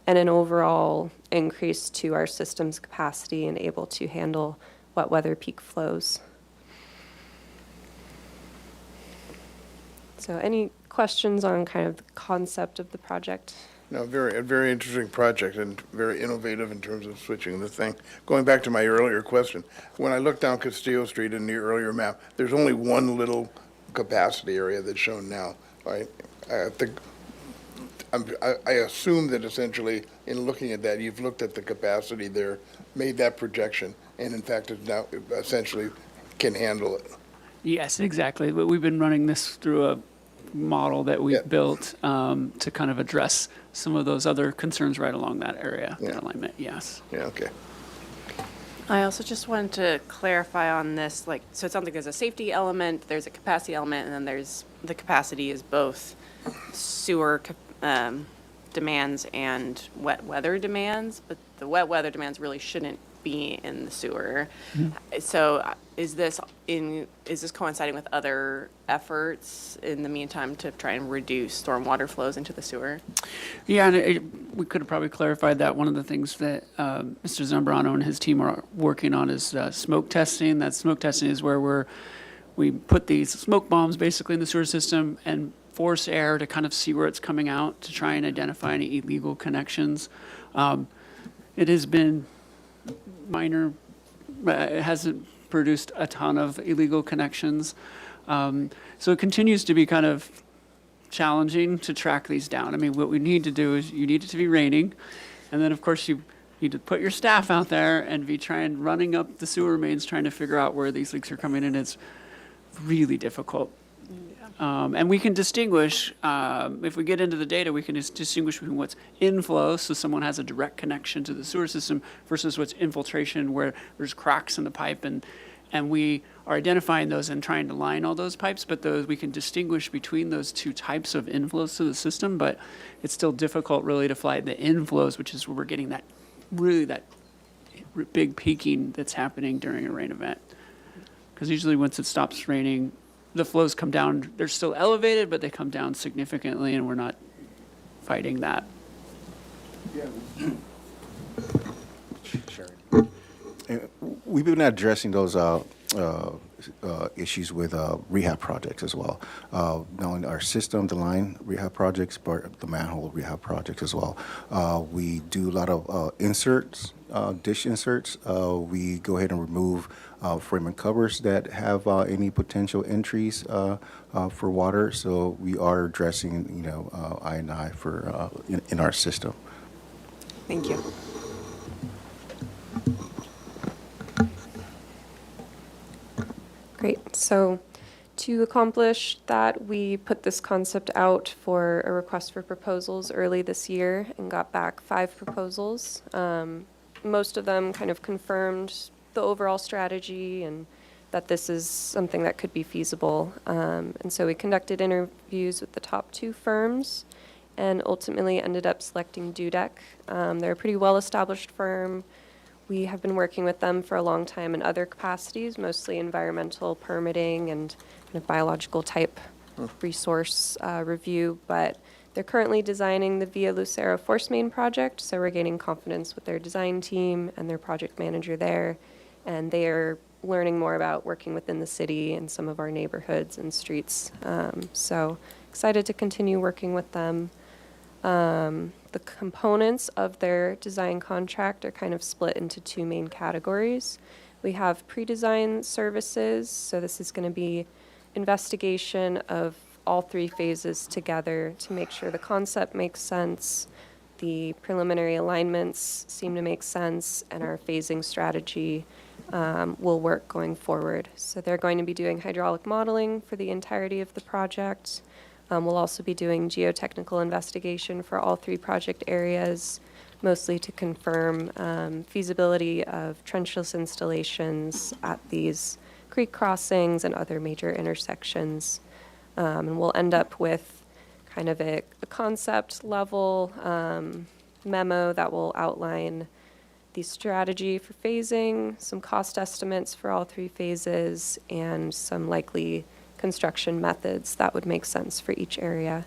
and an overall increase to our system's capacity and able to handle wet weather peak flows. So any questions on kind of the concept of the project? No, a very interesting project and very innovative in terms of switching the thing. Going back to my earlier question, when I look down Castillo Street in the earlier map, there's only one little capacity area that's shown now, right? I think, I assume that essentially, in looking at that, you've looked at the capacity there, made that projection, and in fact, it now essentially can handle it. Yes, exactly. But we've been running this through a model that we've built to kind of address some of those other concerns right along that area, that alignment, yes. Yeah, okay. I also just wanted to clarify on this, like, so it sounds like there's a safety element, there's a capacity element, and then there's, the capacity is both sewer demands and wet weather demands, but the wet weather demands really shouldn't be in the sewer. So is this coinciding with other efforts in the meantime to try and reduce stormwater flows into the sewer? Yeah, and we could have probably clarified that. One of the things that Mr. Zambrano and his team are working on is smoke testing. That smoke testing is where we put these smoke bombs basically in the sewer system and force air to kind of see where it's coming out to try and identify any illegal connections. It has been minor, it hasn't produced a ton of illegal connections. So it continues to be kind of challenging to track these down. I mean, what we need to do is you need it to be raining, and then of course you need to put your staff out there and be running up the sewer mains trying to figure out where these leaks are coming in. It's really difficult. And we can distinguish, if we get into the data, we can distinguish between what's inflow, so someone has a direct connection to the sewer system, versus what's infiltration, where there's cracks in the pipe, and we are identifying those and trying to line all those pipes, but we can distinguish between those two types of inflows to the system, but it's still difficult really to fly the inflows, which is where we're getting that big peaking that's happening during a rain event. Because usually once it stops raining, the flows come down. They're still elevated, but they come down significantly, and we're not fighting that. We've been addressing those issues with rehab projects as well. Not only our system, the line rehab projects, but the manhole rehab projects as well. We do a lot of inserts, dish inserts. We go ahead and remove frame and covers that have any potential entries for water. So we are addressing, I&I for in our system. Thank you. Great. So to accomplish that, we put this concept out for a request for proposals early this year and got back 5 proposals. Most of them kind of confirmed the overall strategy and that this is something that could be feasible. And so we conducted interviews with the top 2 firms and ultimately ended up selecting Dudek. They're a pretty well-established firm. We have been working with them for a long time in other capacities, mostly environmental permitting and kind of biological type resource review, but they're currently designing the Via Lucero Force Main project, so we're gaining confidence with their design team and their project manager there, and they are learning more about working within the city and some of our neighborhoods and streets. So excited to continue working with them. The components of their design contract are kind of split into 2 main categories. We have pre-design services, so this is going to be investigation of all 3 phases together to make sure the concept makes sense, the preliminary alignments seem to make sense, and our phasing strategy will work going forward. So they're going to be doing hydraulic modeling for the entirety of the project. We'll also be doing geotechnical investigation for all 3 project areas, mostly to confirm feasibility of trenchless installations at these creek crossings and other major intersections. And we'll end up with kind of a concept level memo that will outline the strategy for phasing, some cost estimates for all 3 phases, and some likely construction methods that would make sense for each area.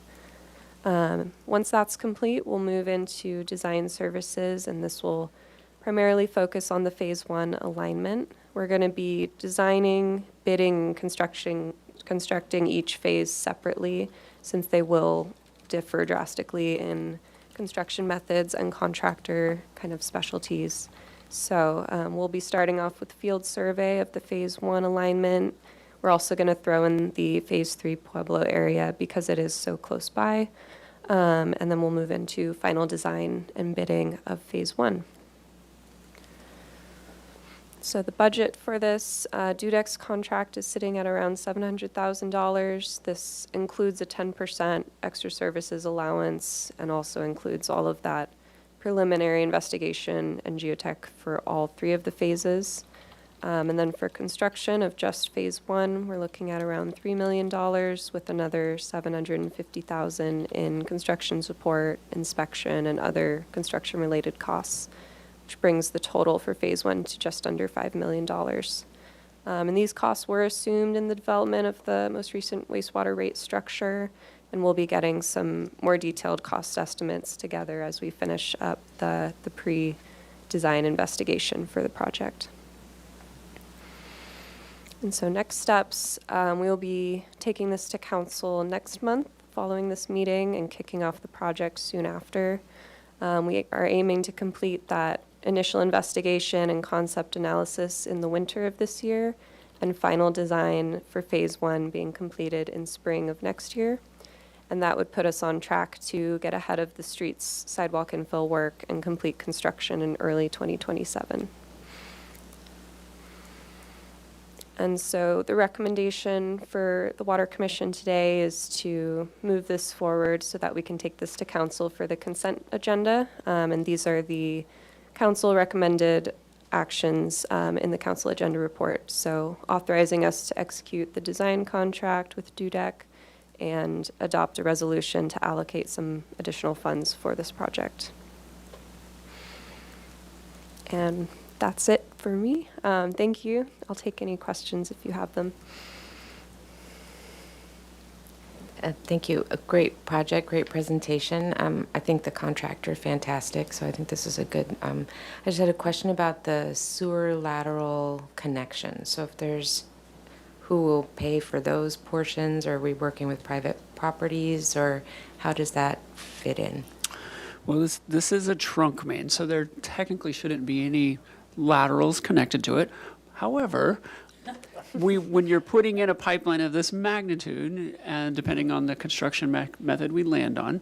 Once that's complete, we'll move into design services, and this will primarily focus on the phase 1 alignment. We're going to be designing, bidding, constructing constructing each phase separately, since they will differ drastically in construction methods and contractor kind of specialties. So we'll be starting off with field survey of the Phase 1 alignment. We're also going to throw in the Phase 3 Pueblo area because it is so close by. And then we'll move into final design and bidding of Phase 1. So the budget for this Dudex contract is sitting at around $700,000. This includes a 10% extra services allowance and also includes all of that preliminary investigation and geotech for all 3 of the phases. And then for construction of just Phase 1, we're looking at around $3 million with another $750,000 in construction support, inspection, and other construction-related costs, which brings the total for Phase 1 to just under $5 million. And these costs were assumed in the development of the most recent wastewater rate structure, and we'll be getting some more detailed cost estimates together as we finish up the pre-design investigation for the project. And so next steps, we'll be taking this to council next month following this meeting and kicking off the project soon after. We are aiming to complete that initial investigation and concept analysis in the winter of this year, and final design for Phase 1 being completed in spring of next year. And that would put us on track to get ahead of the streets sidewalk infill work and complete construction in early 2027. And so the recommendation for the Water Commission today is to move this forward so that we can take this to council for the consent agenda. And these are the council recommended actions in the council agenda report. So authorizing us to execute the design contract with DUDEC and adopt a resolution to allocate some additional funds for this project. And that's it for me. Thank you. I'll take any questions if you have them. Thank you. A great project, great presentation. I think the contractor, fantastic. So I think this is a good, I just had a question about the sewer lateral connection. So if there's, who will pay for those portions? Or are we working with private properties, or how does that fit in? Well, this is a trunk main, so there technically shouldn't be any laterals connected to it. However, when you're putting in a pipeline of this magnitude, and depending on the construction method we land on,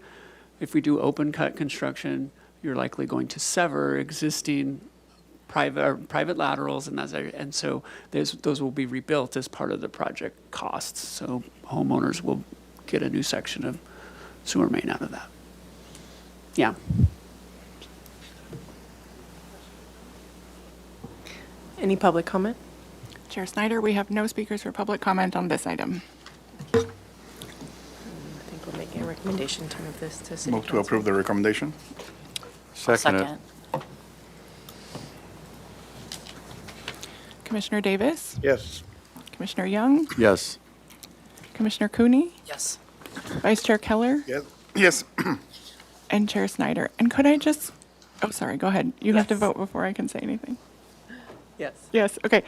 if we do open cut construction, you're likely going to sever existing private laterals, and so those will be rebuilt as part of the project costs. So homeowners will get a new section of sewer main out of that. Yeah. Any public comment? Chair Snyder, we have no speakers for public comment on this item. I think we're making a recommendation to move this to city Move to council. approve the recommendation. Second it. Commissioner Davis, Yes. Commissioner Young, Yes. Commissioner Cooney, Yes. Vice Chair Keller, Yes. Yes. and Chair Snyder. And could I just, oh, sorry, go ahead. You have to Yes. vote before I can say anything. Yes. Yes, okay.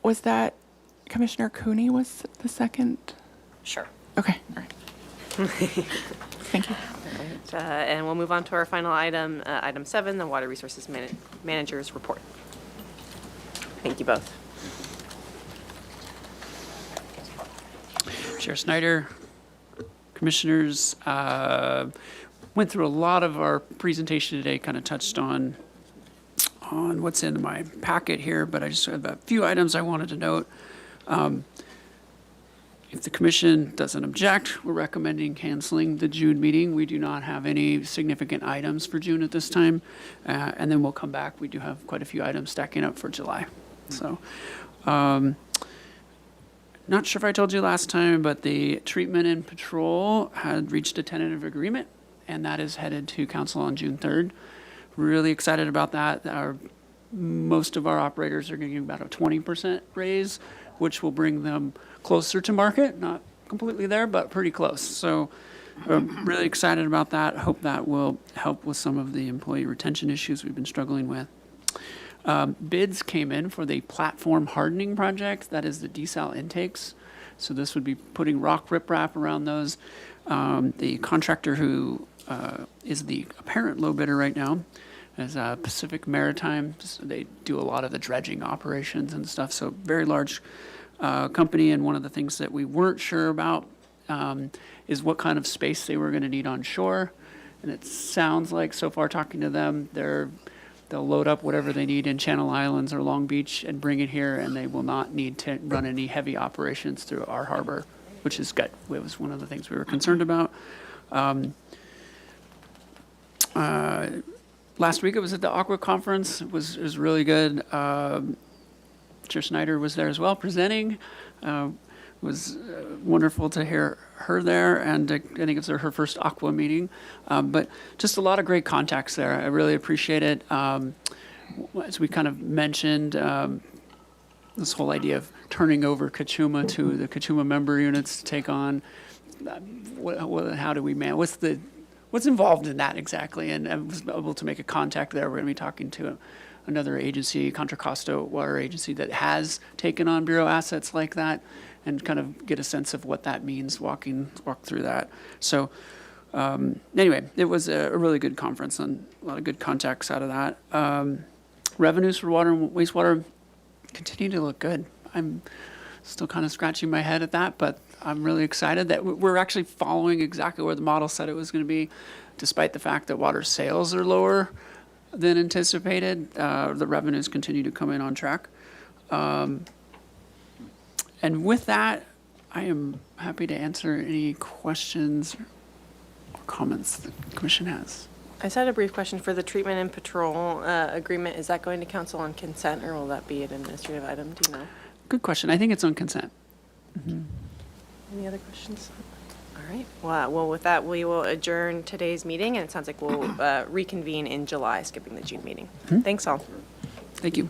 Was that Commissioner Cooney was the second? Sure. Okay, all right. Thank you. And we'll move on to our final item, item 7, the Water Resources Manager's Report. Thank you both. Chair Snyder, commissioners, went through a lot of our presentation today, kind of touched on what's in my packet here, but I just have a few items I wanted to note. If the commission doesn't object, we're recommending canceling the June meeting. We do not have any significant items for June at this time. And then we'll come back. We do have quite a few items stacking up for July. So, not sure if I told you last time, but the treatment and patrol had reached a tentative agreement, and that is headed to council on June 3rd. Really excited about that. Most of our operators are getting about a 20% raise, which will bring them closer to market, not completely there, but pretty close. So really excited about that. Hope that will help with some of the employee retention issues we've been struggling with. Bids came in for the platform hardening project, that is the desal intakes. So this would be putting rock riprap around those. The contractor who is the apparent low bidder right now is Pacific Maritime. So they do a lot of the dredging operations and stuff. So very large company. And one of the things that we weren't sure about is what kind of space they were going to need on shore. And it sounds like, so far talking to them, they'll load up whatever they need in Channel Islands or Long Beach and bring it here, and they will not need to run any heavy operations through our harbor, which is good. It was one of the things we were concerned about. Last week, it was at the Aqua Conference. It was really good. Chair Snyder was there as well, presenting. It was wonderful to hear her there, and I think it was her first Aqua meeting. But just a lot of great contacts there. I really appreciate it. As we kind of mentioned, this whole idea of turning over Cachuma to the Cachuma member units to take on, how do we man? What's involved in that exactly? And I was able to make a contact there. We're going to be talking to another agency, Contra Costa Water Agency, that has taken on Bureau assets like that, and kind of get a sense of what that means, walk through that. So anyway, it was a really good conference and a lot of good contacts out of that. Revenues for water and wastewater continue to look good. I'm still kind of scratching my head at that, but I'm really excited that we're actually following exactly where the model said it was going to be, despite the fact that water sales are lower than anticipated. The revenues continue to come in on track. And with that, I am happy to answer any questions or comments the commission has. I just had a brief question for the treatment and patrol agreement. Is that going to council on consent, or will that be an administrative item? Do you know? Good question. I think it's on consent. Any other questions? All right. Well, with that, we will adjourn today's meeting, and it sounds like we'll reconvene in July, skipping the June meeting. Thanks all. Thank you.